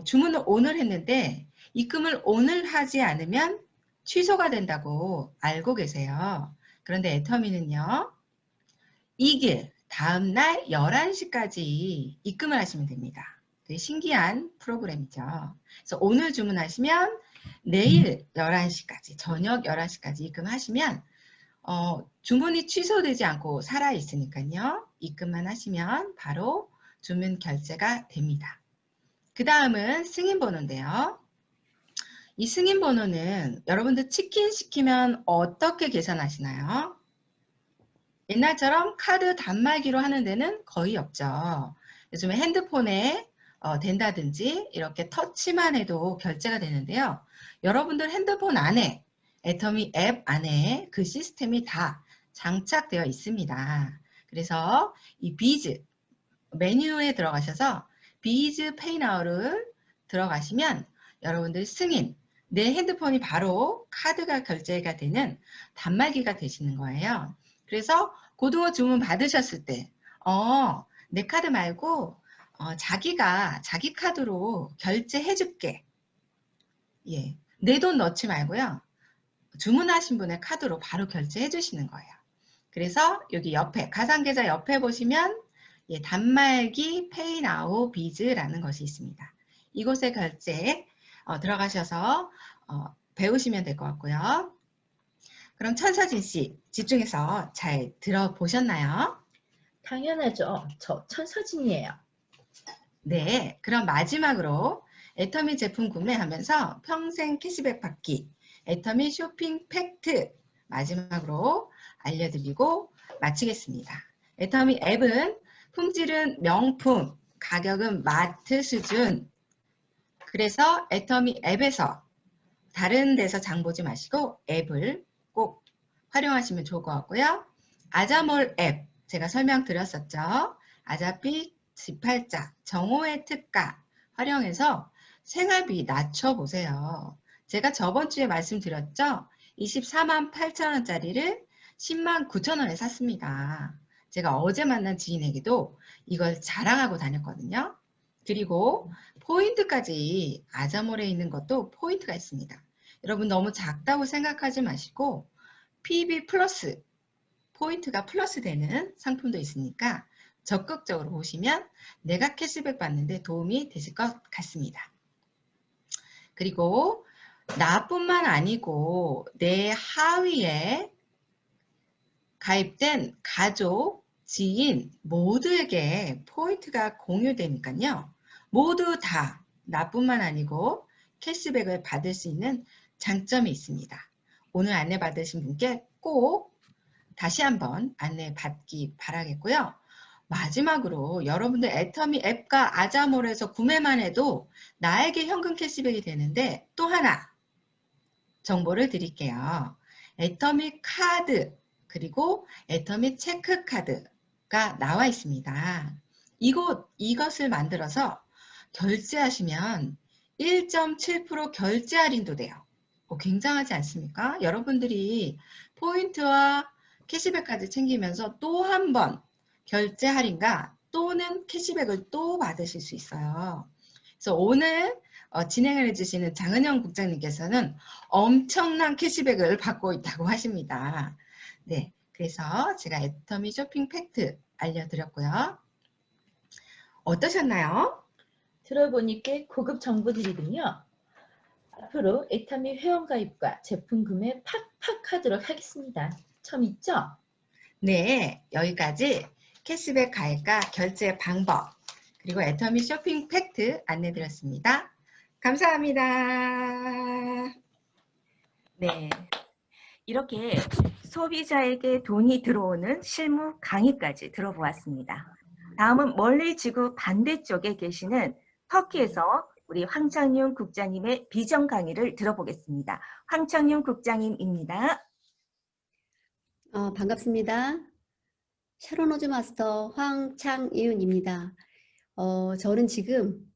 [SPEAKER 10] 주문을 오늘 했는데 입금을 오늘 하지 않으면 취소가 된다고 알고 계세요. 그런데 애터미는요. 이 길 다음날 11시까지 입금을 하시면 됩니다. 되게 신기한 프로그램이죠. 그래서 오늘 주문하시면 내일 11시까지 저녁 11시까지 입금하시면 주문이 취소되지 않고 살아있으니까요. 입금만 하시면 바로 주문 결제가 됩니다. 그 다음은 승인번호인데요. 이 승인번호는 여러분들 치킨 시키면 어떻게 계산하시나요? 옛날처럼 카드 단말기로 하는 데는 거의 없죠. 요즘에 핸드폰에 된다든지 이렇게 터치만 해도 결제가 되는데요. 여러분들 핸드폰 안에 애터미 앱 안에 그 시스템이 다 장착되어 있습니다. 그래서 이 비즈 메뉴에 들어가셔서 비즈 페이나우를 들어가시면 여러분들 승인 내 핸드폰이 바로 카드가 결제가 되는 단말기가 되시는 거예요. 그래서 고등어 주문 받으셨을 때 내 카드 말고 자기 카드로 결제해 줄게. 예, 내 돈 넣지 말고요. 주문하신 분의 카드로 바로 결제해 주시는 거예요. 그래서 여기 옆에 가상계좌 옆에 보시면 단말기 페이나우 비즈라는 것이 있습니다. 이곳에 결제 들어가셔서 배우시면 될 것 같고요. 그럼 천서진 씨 집중해서 잘 들어보셨나요?
[SPEAKER 11] 당연하죠. 저 천서진이에요.
[SPEAKER 10] 네, 그럼 마지막으로 애터미 제품 구매하면서 평생 캐시백 받기 애터미 쇼핑 팩트 마지막으로 알려드리고 마치겠습니다. 애터미 앱은 품질은 명품, 가격은 마트 수준. 그래서 애터미 앱에서 다른 데서 장 보지 마시고 앱을 꼭 활용하시면 좋을 것 같고요. 아자몰 앱 제가 설명드렸었죠. 아자삐 G8자 정오의 특가 활용해서 생활비 낮춰보세요. 제가 저번 주에 말씀드렸죠. 24만 8천원짜리를 10만 9천원에 샀습니다. 제가 어제 만난 지인에게도 이걸 자랑하고 다녔거든요. 그리고 포인트까지 아자몰에 있는 것도 포인트가 있습니다. 여러분 너무 작다고 생각하지 마시고 PB 플러스 포인트가 플러스 되는 상품도 있으니까 적극적으로 보시면 내가 캐시백 받는데 도움이 되실 것 같습니다. 그리고 나뿐만 아니고 내 하위에 가입된 가족, 지인 모두에게 포인트가 공유되니까요. 모두 다 나뿐만 아니고 캐시백을 받을 수 있는 장점이 있습니다. 오늘 안내 받으신 분께 꼭 다시 한번 안내 받기 바라겠고요. 마지막으로 여러분들 애터미 앱과 아자몰에서 구매만 해도 나에게 현금 캐시백이 되는데 또 하나 정보를 드릴게요. 애터미 카드 그리고 애터미 체크카드가 나와 있습니다. 이것을 만들어서 결제하시면 1.7% 결제 할인도 돼요. 굉장하지 않습니까? 여러분들이 포인트와 캐시백까지 챙기면서 또 한 번 결제 할인과 또는 캐시백을 또 받으실 수 있어요. 그래서 오늘 진행을 해주시는 장은영 국장님께서는 엄청난 캐시백을 받고 있다고 하십니다. 네, 그래서 제가 애터미 쇼핑 팩트 알려드렸고요. 어떠셨나요?
[SPEAKER 11] 들어보니 꽤 고급 정보들이군요. 앞으로 애터미 회원가입과 제품 구매 팍팍 하도록 하겠습니다. 처음 있죠?
[SPEAKER 10] 네, 여기까지 캐시백 가입과 결제 방법, 그리고 애터미 쇼핑 팩트 안내드렸습니다. 감사합니다.
[SPEAKER 1] 네. 이렇게 소비자에게 돈이 들어오는 실무 강의까지 들어보았습니다. 다음은 멀리 지구 반대쪽에 계시는 터키에서 우리 황창윤 국장님의 비전 강의를 들어보겠습니다. 황창윤 국장님입니다.
[SPEAKER 7] 반갑습니다. 샤론호즈 마스터 황창윤입니다. 저는 지금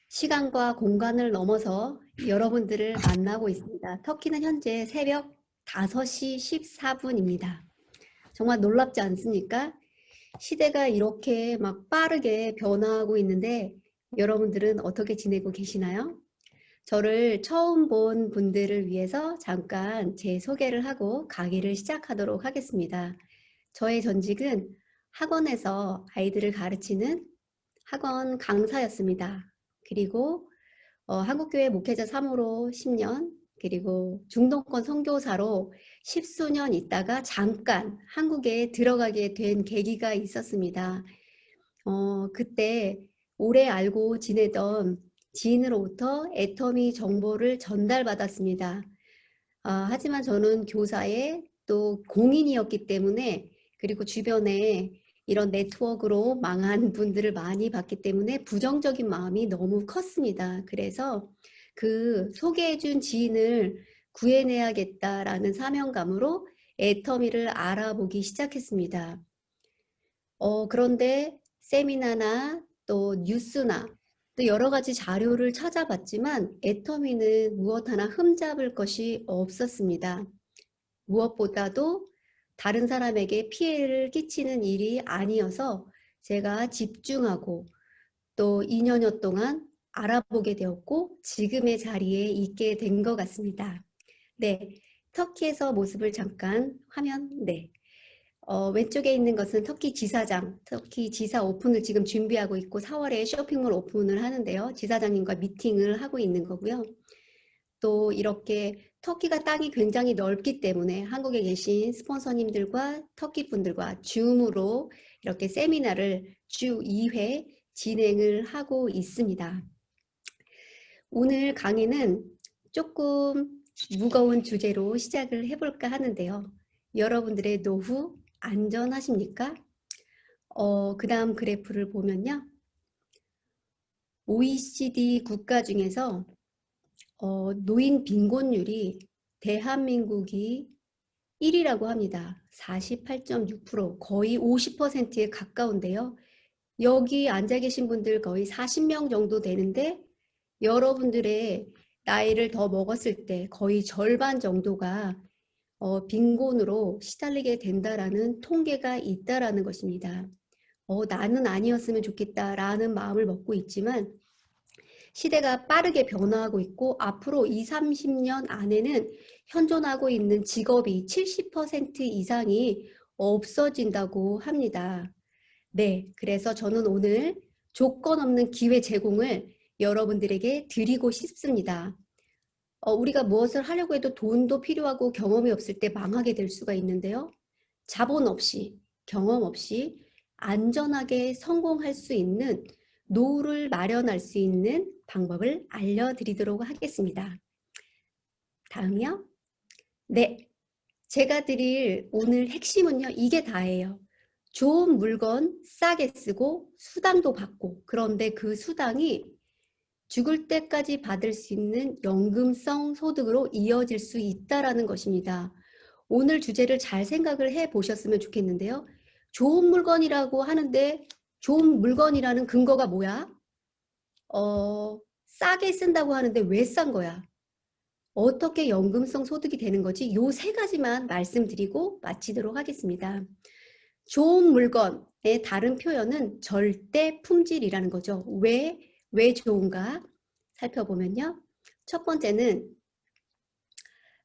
[SPEAKER 7] 시간과 공간을 넘어서 여러분들을 만나고 있습니다. 터키는 현재 새벽 5시 14분입니다. 정말 놀랍지 않습니까? 시대가 이렇게 막 빠르게 변화하고 있는데 여러분들은 어떻게 지내고 계시나요? 저를 처음 본 분들을 위해서 잠깐 제 소개를 하고 강의를 시작하도록 하겠습니다. 저의 전직은 학원에서 아이들을 가르치는 학원 강사였습니다. 그리고 한국교회 목회자 3호로 10년, 그리고 중동권 선교사로 10수년 있다가 잠깐 한국에 들어가게 된 계기가 있었습니다. 그때 오래 알고 지내던 지인으로부터 애터미 정보를 전달받았습니다. 하지만 저는 교사의 또 공인이었기 때문에, 그리고 주변에 이런 네트워크로 망한 분들을 많이 봤기 때문에 부정적인 마음이 너무 컸습니다. 그래서 그 소개해준 지인을 구해내야겠다라는 사명감으로 애터미를 알아보기 시작했습니다. 그런데 세미나나 또 뉴스나 또 여러 가지 자료를 찾아봤지만 애터미는 무엇 하나 흠잡을 것이 없었습니다. 무엇보다도 다른 사람에게 피해를 끼치는 일이 아니어서 제가 집중하고 또 2년여 동안 알아보게 되었고 지금의 자리에 있게 된 것 같습니다. 네, 터키에서 모습을 잠깐 화면, 네. 왼쪽에 있는 것은 터키 지사장, 터키 지사 오픈을 지금 준비하고 있고 4월에 쇼핑몰 오픈을 하는데요. 지사장님과 미팅을 하고 있는 거고요. 또 이렇게 터키가 땅이 굉장히 넓기 때문에 한국에 계신 스폰서님들과 터키 분들과 줌으로 이렇게 세미나를 주 2회 진행을 하고 있습니다. 오늘 강의는 조금 무거운 주제로 시작을 해볼까 하는데요. 여러분들의 노후 안전하십니까? 그 다음 그래프를 보면요. OECD 국가 중에서 노인 빈곤율이 대한민국이 1위라고 합니다. 48.6%, 거의 50%에 가까운데요. 여기 앉아 계신 분들 거의 40명 정도 되는데 여러분들의 나이를 더 먹었을 때 거의 절반 정도가 빈곤으로 시달리게 된다라는 통계가 있다라는 것입니다. 나는 아니었으면 좋겠다라는 마음을 먹고 있지만 시대가 빠르게 변화하고 있고 앞으로 20, 30년 안에는 현존하고 있는 직업이 70% 이상이 없어진다고 합니다. 네, 그래서 저는 오늘 조건 없는 기회 제공을 여러분들에게 드리고 싶습니다. 우리가 무엇을 하려고 해도 돈도 필요하고 경험이 없을 때 망하게 될 수가 있는데요. 자본 없이, 경험 없이 안전하게 성공할 수 있는 노후를 마련할 수 있는 방법을 알려드리도록 하겠습니다. 다음이요. 네, 제가 드릴 오늘 핵심은요. 이게 다예요. 좋은 물건 싸게 쓰고 수당도 받고, 그런데 그 수당이 죽을 때까지 받을 수 있는 연금성 소득으로 이어질 수 있다는 것입니다. 오늘 주제를 잘 생각을 해 보셨으면 좋겠는데요. 좋은 물건이라고 하는데 좋은 물건이라는 근거가 뭐야? 싸게 쓴다고 하는데 왜 싼 거야? 어떻게 연금성 소득이 되는 거지? 요 세 가지만 말씀드리고 마치도록 하겠습니다. 좋은 물건의 다른 표현은 절대 품질이라는 거죠. 왜 좋은가 살펴보면요. 첫 번째는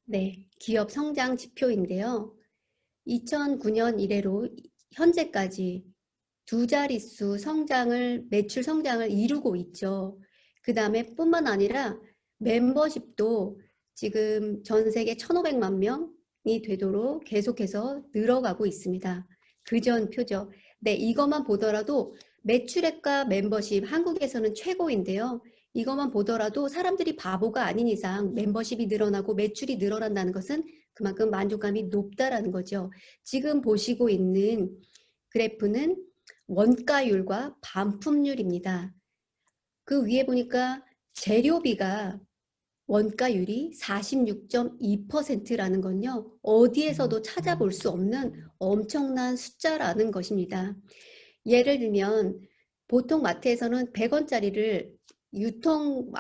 [SPEAKER 7] 네, 기업 성장 지표인데요. 2009년 이래로 현재까지 두 자릿수 성장을, 매출 성장을 이루고 있죠. 그 다음에 뿐만 아니라 멤버십도 지금 전 세계 1,500만 명이 되도록 계속해서 늘어가고 있습니다. 그전 표죠. 네, 이것만 보더라도 매출액과 멤버십 한국에서는 최고인데요. 이것만 보더라도 사람들이 바보가 아닌 이상 멤버십이 늘어나고 매출이 늘어난다는 것은 그만큼 만족감이 높다라는 거죠. 지금 보시고 있는 그래프는 원가율과 반품률입니다. 그 위에 보니까 재료비가 원가율이 46.2%라는 건요. 어디에서도 찾아볼 수 없는 엄청난 숫자라는 것입니다. 예를 들면 보통 마트에서는 100원짜리를 유통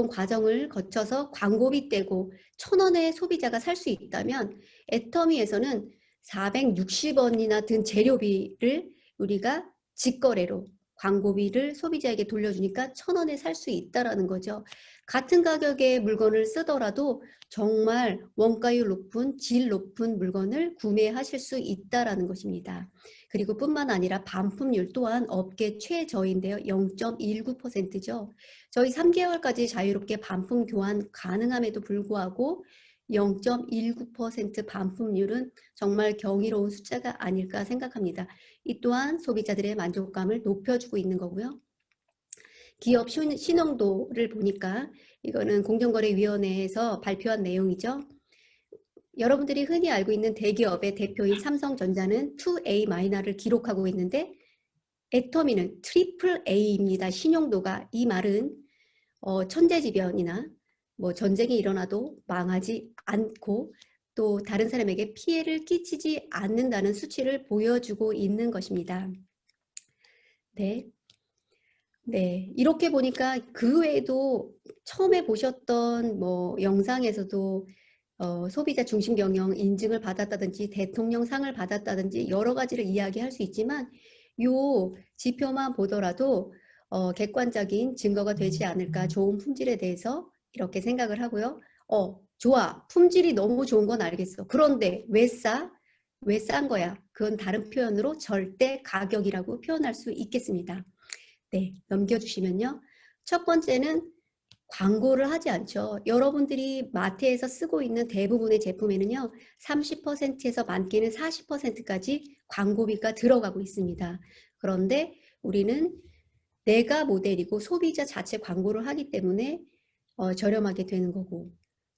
[SPEAKER 7] 과정을 거쳐서 광고비 떼고 1,000원에 소비자가 살 수 있다면 애터미에서는 460원이나 든 재료비를 우리가 직거래로 광고비를 소비자에게 돌려주니까 1,000원에 살 수 있다라는 거죠. 같은 가격의 물건을 쓰더라도 정말 원가율 높은, 질 높은 물건을 구매하실 수 있다라는 것입니다. 그리고 뿐만 아니라 반품률 또한 업계 최저인데요. 0.19%죠. 저희 3개월까지 자유롭게 반품 교환 가능함에도 불구하고 0.19% 반품률은 정말 경이로운 숫자가 아닐까 생각합니다. 이 또한 소비자들의 만족감을 높여주고 있는 거고요. 기업 신용도를 보니까 이거는 공정거래위원회에서 발표한 내용이죠. 여러분들이 흔히 알고 있는 대기업의 대표인 삼성전자는 2A- 기록하고 있는데 애터미는 트리플 A입니다. 신용도가. 이 말은 천재지변이나 뭐 전쟁이 일어나도 망하지 않고 또 다른 사람에게 피해를 끼치지 않는다는 수치를 보여주고 있는 것입니다. 네. 네, 이렇게 보니까 그 외에도 처음에 보셨던 뭐 영상에서도 소비자 중심 경영 인증을 받았다든지 대통령상을 받았다든지 여러 가지를 이야기할 수 있지만 요 지표만 보더라도 객관적인 증거가 되지 않을까, 좋은 품질에 대해서 이렇게 생각을 하고요. 좋아, 품질이 너무 좋은 건 알겠어. 그런데 왜 싸? 왜 싼 거야? 그건 다른 표현으로 절대 가격이라고 표현할 수 있겠습니다. 네, 넘겨주시면요. 첫 번째는 광고를 하지 않죠. 여러분들이 마트에서 쓰고 있는 대부분의 제품에는요. 30%에서 많게는 40%까지 광고비가 들어가고 있습니다. 그런데 우리는 내가 모델이고 소비자 자체 광고를 하기 때문에 저렴하게 되는 거고,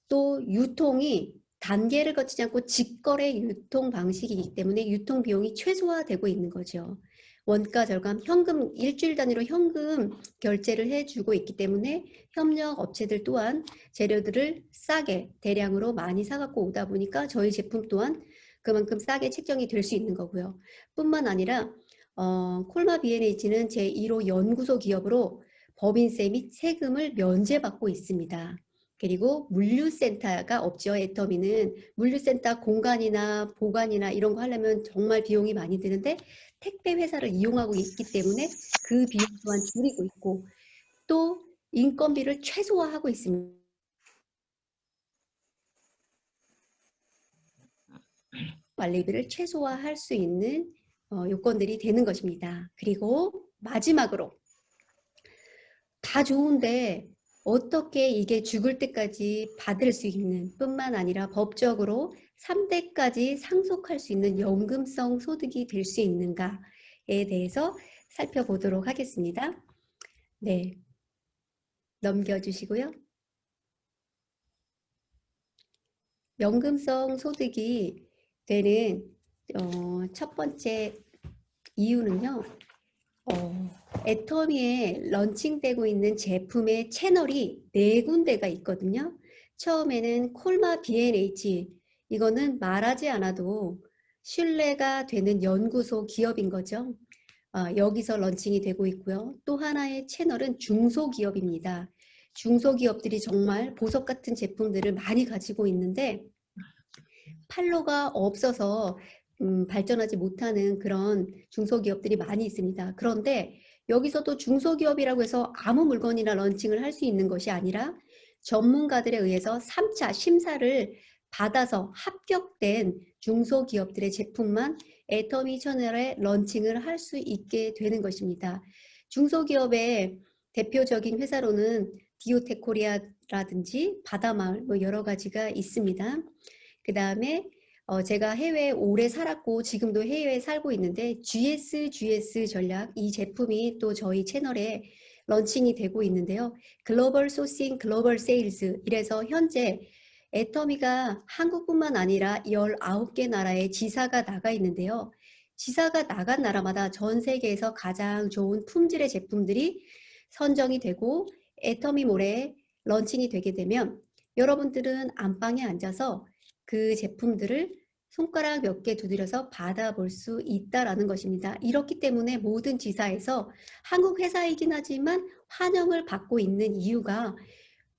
[SPEAKER 7] 또 유통이 단계를 거치지 않고 직거래 유통 방식이기 때문에 유통 비용이 최소화되고 있는 거죠. 원가 절감, 현금 일주일 단위로 현금 결제를 해주고 있기 때문에 협력 업체들 또한 재료들을 싸게 대량으로 많이 사갖고 오다 보니까 저희 제품 또한 그만큼 싸게 책정이 될 수 있는 거고요. 뿐만 아니라 콜마 B&H는 제1호 연구소 기업으로 법인세 및 세금을 면제받고 있습니다. 그리고 물류센터가 없죠. 애터미는 물류센터 공간이나 보관이나 이런 거 하려면 정말 비용이 많이 드는데 택배 회사를 이용하고 있기 때문에 그 비용 또한 줄이고 있고, 또 인건비를 최소화하고 있습니다. 관리비를 최소화할 수 있는 요건들이 되는 것입니다. 그리고 마지막으로 다 좋은데 어떻게 이게 죽을 때까지 받을 수 있는 뿐만 아니라 법적으로 3대까지 상속할 수 있는 연금성 소득이 될 수 있는가에 대해서 살펴보도록 하겠습니다. 네, 넘겨주시고요. 연금성 소득이 되는 첫 번째 이유는요. 애터미에 런칭되고 있는 제품의 채널이 4군데가 있거든요. 처음에는 콜마 B&H, 이거는 말하지 않아도 신뢰가 되는 연구소 기업인 거죠. 여기서 런칭이 되고 있고요. 또 하나의 채널은 중소기업입니다. 중소기업들이 정말 보석 같은 제품들을 많이 가지고 있는데 판로가 없어서 발전하지 못하는 그런 중소기업들이 많이 있습니다. 그런데 여기서도 중소기업이라고 해서 아무 물건이나 런칭을 할 수 있는 것이 아니라 전문가들에 의해서 3차 심사를 받아서 합격된 중소기업들의 제품만 애터미 채널에 런칭을 할 수 있게 되는 것입니다. 중소기업의 대표적인 회사로는 디오테코리아라든지 바다마을 뭐 여러 가지가 있습니다. 그 다음에 제가 해외에 오래 살았고 지금도 해외에 살고 있는데 GS 전략, 이 제품이 또 저희 채널에 런칭이 되고 있는데요. 글로벌 소싱, 글로벌 세일즈, 이래서 현재 애터미가 한국뿐만 아니라 19개 나라에 지사가 나가 있는데요. 지사가 나간 나라마다 전 세계에서 가장 좋은 품질의 제품들이 선정이 되고 애터미몰에 런칭이 되게 되면 여러분들은 안방에 앉아서 그 제품들을 손가락 몇 개 두드려서 받아볼 수 있다라는 것입니다. 이렇기 때문에 모든 지사에서 한국 회사이긴 하지만 환영을 받고 있는 이유가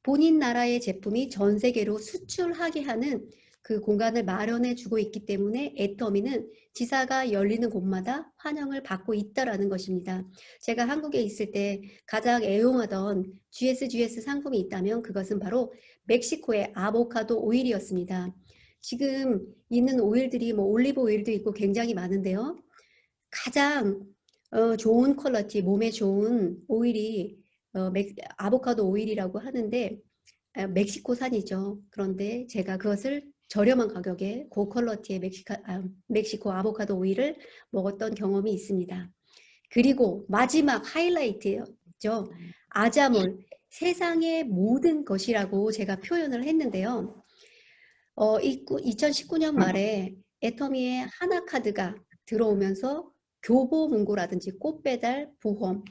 [SPEAKER 7] 본인 나라의 제품이 전 세계로 수출하게 하는 그 공간을 마련해 주고 있기 때문에 애터미는 지사가 열리는 곳마다 환영을 받고 있다라는 것입니다. 제가 한국에 있을 때 가장 애용하던 GS 상품이 있다면 그것은 바로 멕시코의 아보카도 오일이었습니다. 지금 있는 오일들이 뭐 올리브 오일도 있고 굉장히 많은데요. 가장 좋은 퀄리티, 몸에 좋은 오일이 아보카도 오일이라고 하는데 멕시코산이죠. 그런데 제가 그것을 저렴한 가격에 고퀄리티의 멕시코 아보카도 오일을 먹었던 경험이 있습니다. 그리고 마지막 하이라이트죠. 아자몰, 세상의 모든 것이라고 제가 표현을 했는데요. 2019년 말에 애터미의 하나카드가 들어오면서 교보문고라든지 꽃배달, 보험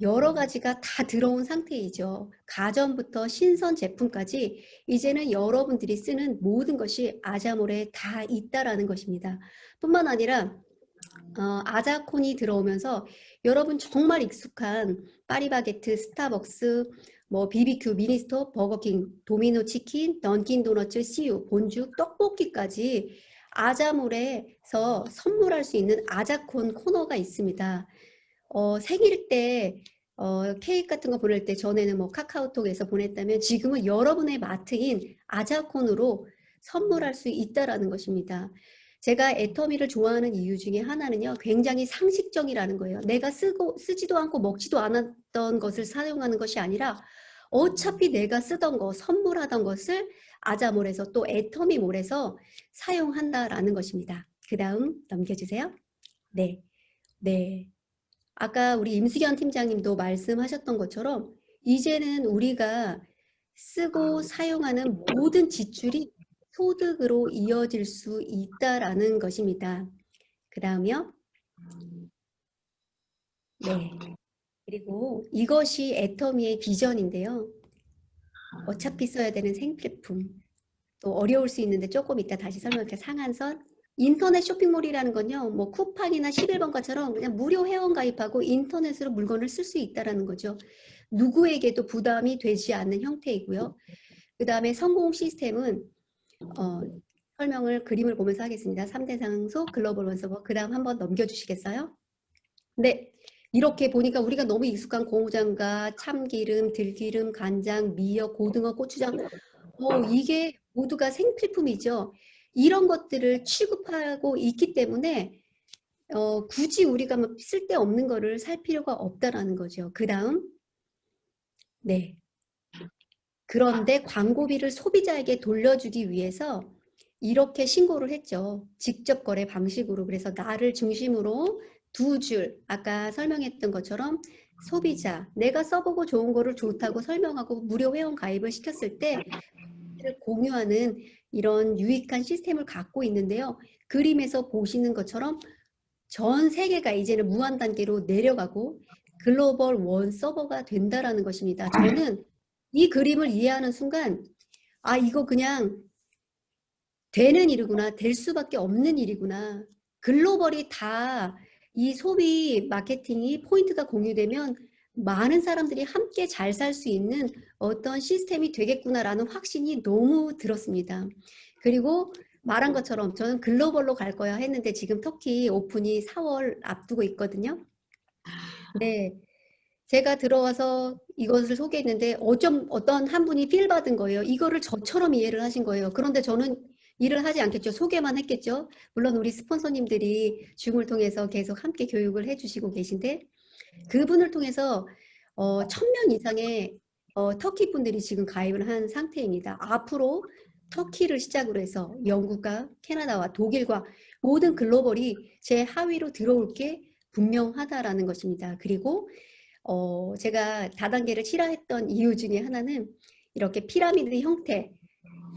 [SPEAKER 7] 여러 가지가 다 들어온 상태이죠. 가전부터 신선 제품까지 이제는 여러분들이 쓰는 모든 것이 아자몰에 다 있다라는 것입니다. 뿐만 아니라 아자콘이 들어오면서 여러분 정말 익숙한 파리바게트, 스타벅스, 뭐 BBQ, 미니스톱, 버거킹, 도미노 치킨, 던킨 도너츠, CU, 본죽, 떡볶이까지 아자몰에서 선물할 수 있는 아자콘 코너가 있습니다. 생일 때 케이크 같은 거 보낼 때 전에는 뭐 카카오톡에서 보냈다면 지금은 여러분의 마트인 아자콘으로 선물할 수 있다라는 것입니다. 제가 애터미를 좋아하는 이유 중에 하나는요, 굉장히 상식적이라는 거예요. 내가 쓰지도 않고 먹지도 않았던 것을 사용하는 것이 아니라 어차피 내가 쓰던 거, 선물하던 것을 아자몰에서 또 애터미몰에서 사용한다라는 것입니다. 그 다음 넘겨주세요. 네. 아까 우리 임수견 팀장님도 말씀하셨던 것처럼 이제는 우리가 쓰고 사용하는 모든 지출이 소득으로 이어질 수 있다라는 것입니다. 그 다음이요. 네. 그리고 이것이 애터미의 비전인데요. 어차피 써야 되는 생필품. 또 어려울 수 있는데 조금 이따 다시 설명할게요. 상한선. 인터넷 쇼핑몰이라는 건요, 뭐 쿠팡이나 11번가처럼 그냥 무료 회원 가입하고 인터넷으로 물건을 쓸 수 있다는 거죠. 누구에게도 부담이 되지 않는 형태이고요. 그 다음에 성공 시스템은 설명을 그림을 보면서 하겠습니다. 3대 상소, 글로벌 원서버. 그 다음 한번 넘겨주시겠어요? 네, 이렇게 보니까 우리가 너무 익숙한 고무장갑, 참기름, 들기름, 간장, 미역, 고등어, 고추장, 이게 모두가 생필품이죠. 이런 것들을 취급하고 있기 때문에 굳이 우리가 뭐 쓸데없는 거를 살 필요가 없다라는 거죠. 그 다음, 네. 그런데 광고비를 소비자에게 돌려주기 위해서 이렇게 신고를 했죠. 직접 거래 방식으로. 그래서 나를 중심으로 두 줄, 아까 설명했던 것처럼 소비자, 내가 써보고 좋은 거를 좋다고 설명하고 무료 회원 가입을 시켰을 때 공유하는 이런 유익한 시스템을 갖고 있는데요. 그림에서 보시는 것처럼 전 세계가 이제는 무한 단계로 내려가고 글로벌 원 서버가 된다라는 것입니다. 저는 이 그림을 이해하는 순간 이거 그냥 되는 일이구나, 될 수밖에 없는 일이구나. 글로벌이 다 이 소비 마케팅이 포인트가 공유되면 많은 사람들이 함께 잘 살 수 있는 어떤 시스템이 되겠구나라는 확신이 너무 들었습니다. 그리고 말한 것처럼 저는 글로벌로 갈 거야 했는데 지금 터키 오픈이 4월 앞두고 있거든요. 네, 제가 들어와서 이것을 소개했는데 어떤 한 분이 필 받은 거예요. 이거를 저처럼 이해를 하신 거예요. 그런데 저는 일을 하지 않겠죠. 소개만 했겠죠. 물론 우리 스폰서님들이 줌을 통해서 계속 함께 교육을 해주시고 계신데 그분을 통해서 1000명 이상의 터키 분들이 지금 가입을 한 상태입니다. 앞으로 터키를 시작으로 해서 영국과 캐나다와 독일과 모든 글로벌이 제 하위로 들어올 게 분명하다라는 것입니다. 그리고 제가 다단계를 싫어했던 이유 중에 하나는 이렇게 피라미드 형태,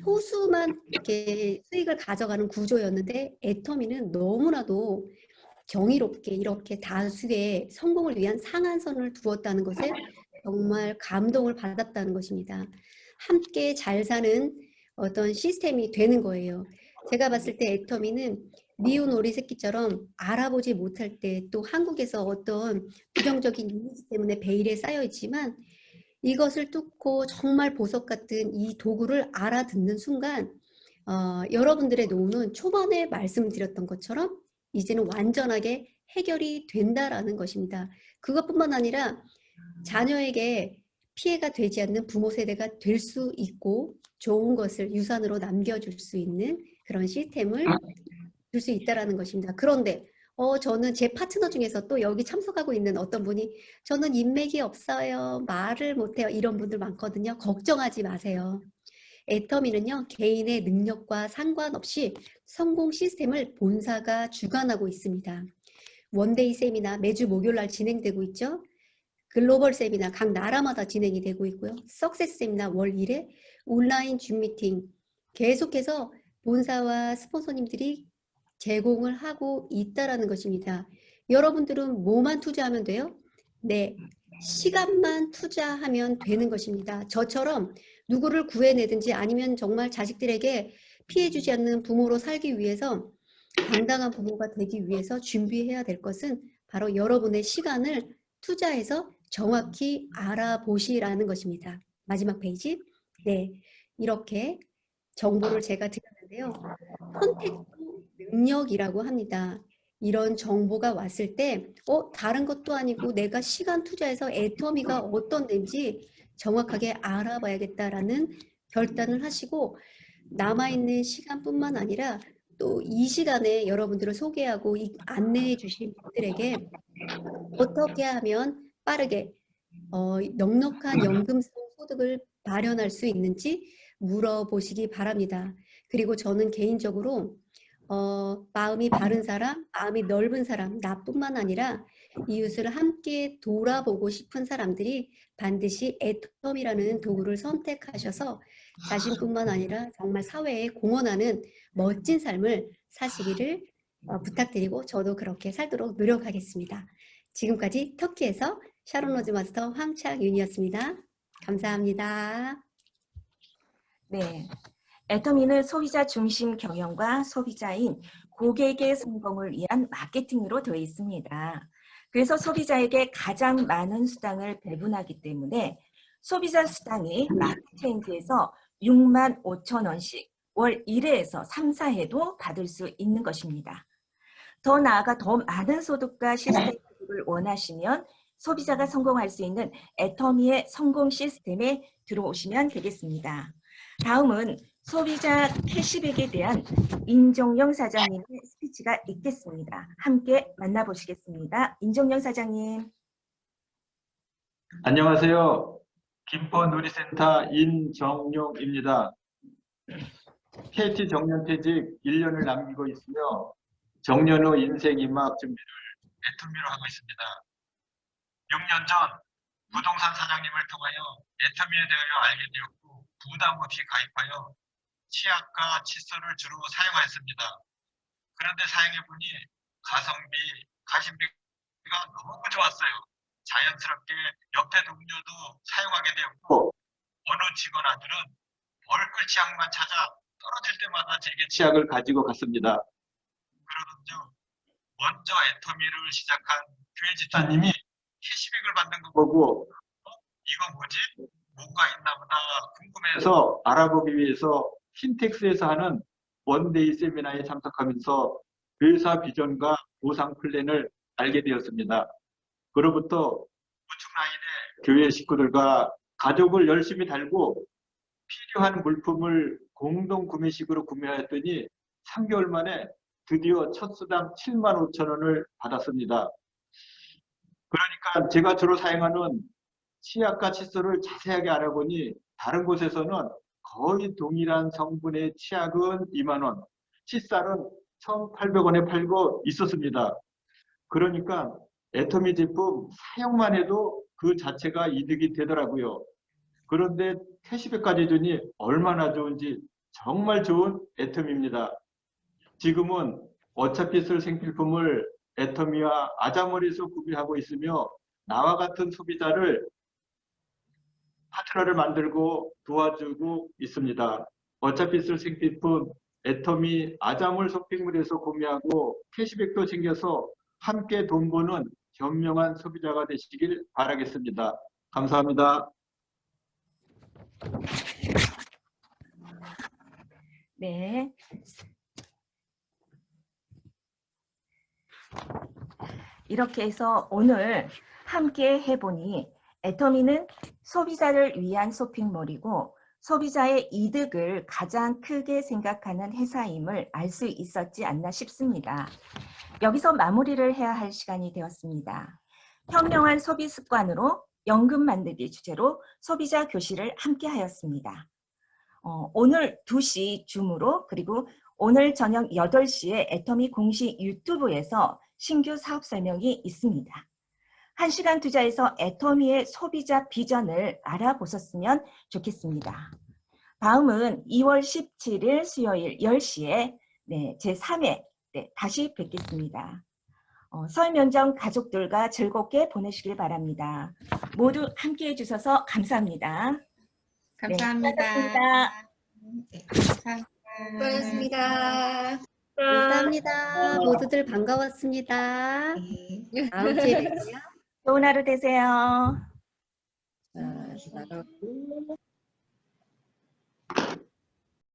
[SPEAKER 7] 소수만 이렇게 수익을 가져가는 구조였는데 애터미는 너무나도 정의롭게 이렇게 다수의 성공을 위한 상한선을 두었다는 것에 정말 감동을 받았다는 것입니다. 함께 잘 사는 어떤 시스템이 되는 거예요. 제가 봤을 때 애터미는 미운 오리 새끼처럼 알아보지 못할 때 또 한국에서 어떤 부정적인 이미지 때문에 베일에 쌓여 있지만 이것을 뚫고 정말 보석 같은 이 도구를 알아듣는 순간 여러분들의 노후는 초반에 말씀드렸던 것처럼 이제는 완전하게 해결이 된다라는 것입니다. 그것뿐만 아니라 자녀에게 피해가 되지 않는 부모 세대가 될 수 있고 좋은 것을 유산으로 남겨줄 수 있는 그런 시스템을 줄 수 있다라는 것입니다. 그런데 저는 제 파트너 중에서 또 여기 참석하고 있는 어떤 분이 저는 인맥이 없어요. 말을 못해요. 이런 분들 많거든요. 걱정하지 마세요. 애터미는요. 개인의 능력과 상관없이 성공 시스템을 본사가 주관하고 있습니다. 원데이 세미나 매주 목요일날 진행되고 있죠. 글로벌 세미나 각 나라마다 진행이 되고 있고요. 석세스 세미나 월 1회 온라인 줌 미팅 계속해서 본사와 스폰서님들이 제공을 하고 있다라는 것입니다. 여러분들은 뭐만 투자하면 돼요? 네, 시간만 투자하면 되는 것입니다. 저처럼 누구를 구해내든지 아니면 정말 자식들에게 피해 주지 않는 부모로 살기 위해서 당당한 부모가 되기 위해서 준비해야 될 것은 바로 여러분의 시간을 투자해서 정확히 알아보시라는 것입니다. 마지막 페이지. 네, 이렇게 정보를 제가 드렸는데요. 선택도 능력이라고 합니다. 이런 정보가 왔을 때 다른 것도 아니고 내가 시간 투자해서 애터미가 어떤 데인지 정확하게 알아봐야겠다라는 결단을 하시고 남아있는 시간뿐만 아니라 또 이 시간에 여러분들을 소개하고 안내해 주신 분들에게 어떻게 하면 빠르게 넉넉한 연금성 소득을 마련할 수 있는지 물어보시기 바랍니다. 그리고 저는 개인적으로 마음이 바른 사람, 마음이 넓은 사람, 나뿐만 아니라 이웃을 함께 돌아보고 싶은 사람들이 반드시 애터미라는 도구를 선택하셔서 자신뿐만 아니라 정말 사회에 공헌하는 멋진 삶을 사시기를 부탁드리고 저도 그렇게 살도록 노력하겠습니다. 지금까지 터키에서 샤론 로즈 마스터 황창윤이었습니다. 감사합니다.
[SPEAKER 1] 네, 애터미는 소비자 중심 경영과 소비자인 고객의 성공을 위한 마케팅으로 되어 있습니다. 그래서 소비자에게 가장 많은 수당을 배분하기 때문에 소비자 수당이 마켓체인지에서 65,000원씩 월 1회에서 3, 4회도 받을 수 있는 것입니다. 더 나아가 더 많은 소득과 시스템 소득을 원하시면 소비자가 성공할 수 있는 애터미의 성공 시스템에 들어오시면 되겠습니다. 다음은 소비자 캐시백에 대한 인종영 사장님의 스피치가 있겠습니다. 함께 만나보시겠습니다. 인종영 사장님.
[SPEAKER 12] 안녕하세요. 김포누리센터 인정용입니다. KT 정년퇴직 1년을 남기고 있으며 정년 후 인생임악 준비를 애터미로 하고 있습니다. 6년 전 부동산 사장님을 통하여 애터미에 대하여 알게 되었고 부담 없이 가입하여 치약과 칫솔을 주로 사용하였습니다. 그런데 사용해보니 가성비, 가심비가 너무 좋았어요. 자연스럽게 옆에 동료도 사용하게 되었고 어느 직원아들은 얼굴 치약만 찾아 떨어질 때마다 제게 치약을 가지고 갔습니다. 그러던 중 먼저 애터미를 시작한 교회 집사님이 캐시백을 받는 거 보고 이거 뭐지? 뭔가 있나 보다 궁금해서 알아보기 위해서 킨텍스에서 하는 원데이 세미나에 참석하면서 회사 비전과 보상 플랜을 알게 되었습니다. 그로부터 우측 라인에 교회 식구들과 가족을 열심히 달고 필요한 물품을 공동 구매식으로 구매하였더니 3개월 만에 드디어 첫 수당 75,000원을 받았습니다. 그러니까 제가 주로 사용하는 치약과 칫솔을 자세하게 알아보니 다른 곳에서는 거의 동일한 성분의 치약은 2만 원, 칫솔은 1,800원에 팔고 있었습니다. 그러니까 애터미 제품 사용만 해도 그 자체가 이득이 되더라고요. 그런데 캐시백까지 주니 얼마나 좋은지 정말 좋은 애터미입니다. 지금은 어차피 쓸 생필품을 애터미와 아자몰에서 구비하고 있으며 나와 같은 소비자를 파트너를 만들고 도와주고 있습니다. 어차피 쓸 생필품 애터미 아자몰 쇼핑몰에서 구매하고 캐시백도 챙겨서 함께 돈 버는 현명한 소비자가 되시길 바라겠습니다. 감사합니다.
[SPEAKER 1] 네. 이렇게 해서 오늘 함께 해보니 애터미는 소비자를 위한 쇼핑몰이고 소비자의 이득을 가장 크게 생각하는 회사임을 알 수 있었지 않나 싶습니다. 여기서 마무리를 해야 할 시간이 되었습니다. 현명한 소비 습관으로 연금 만들기 주제로 소비자 교실을 함께 하였습니다. 오늘 2시 줌으로 그리고 오늘 저녁 8시에 애터미 공식 유튜브에서 신규 사업 설명이 있습니다. 1시간 투자해서 애터미의 소비자 비전을 알아보셨으면 좋겠습니다. 다음은 2월 17일 수요일 10시에 제3회 다시 뵙겠습니다. 설 명절 가족들과 즐겁게 보내시길 바랍니다. 모두 함께해 주셔서 감사합니다.
[SPEAKER 10] 감사합니다.
[SPEAKER 1] 네,
[SPEAKER 7] 수고하셨습니다. 감사합니다. 모두들 반가웠습니다. 다음 주에 뵐게요.
[SPEAKER 1] 좋은 하루 되세요.
[SPEAKER 9] 자, 나가고.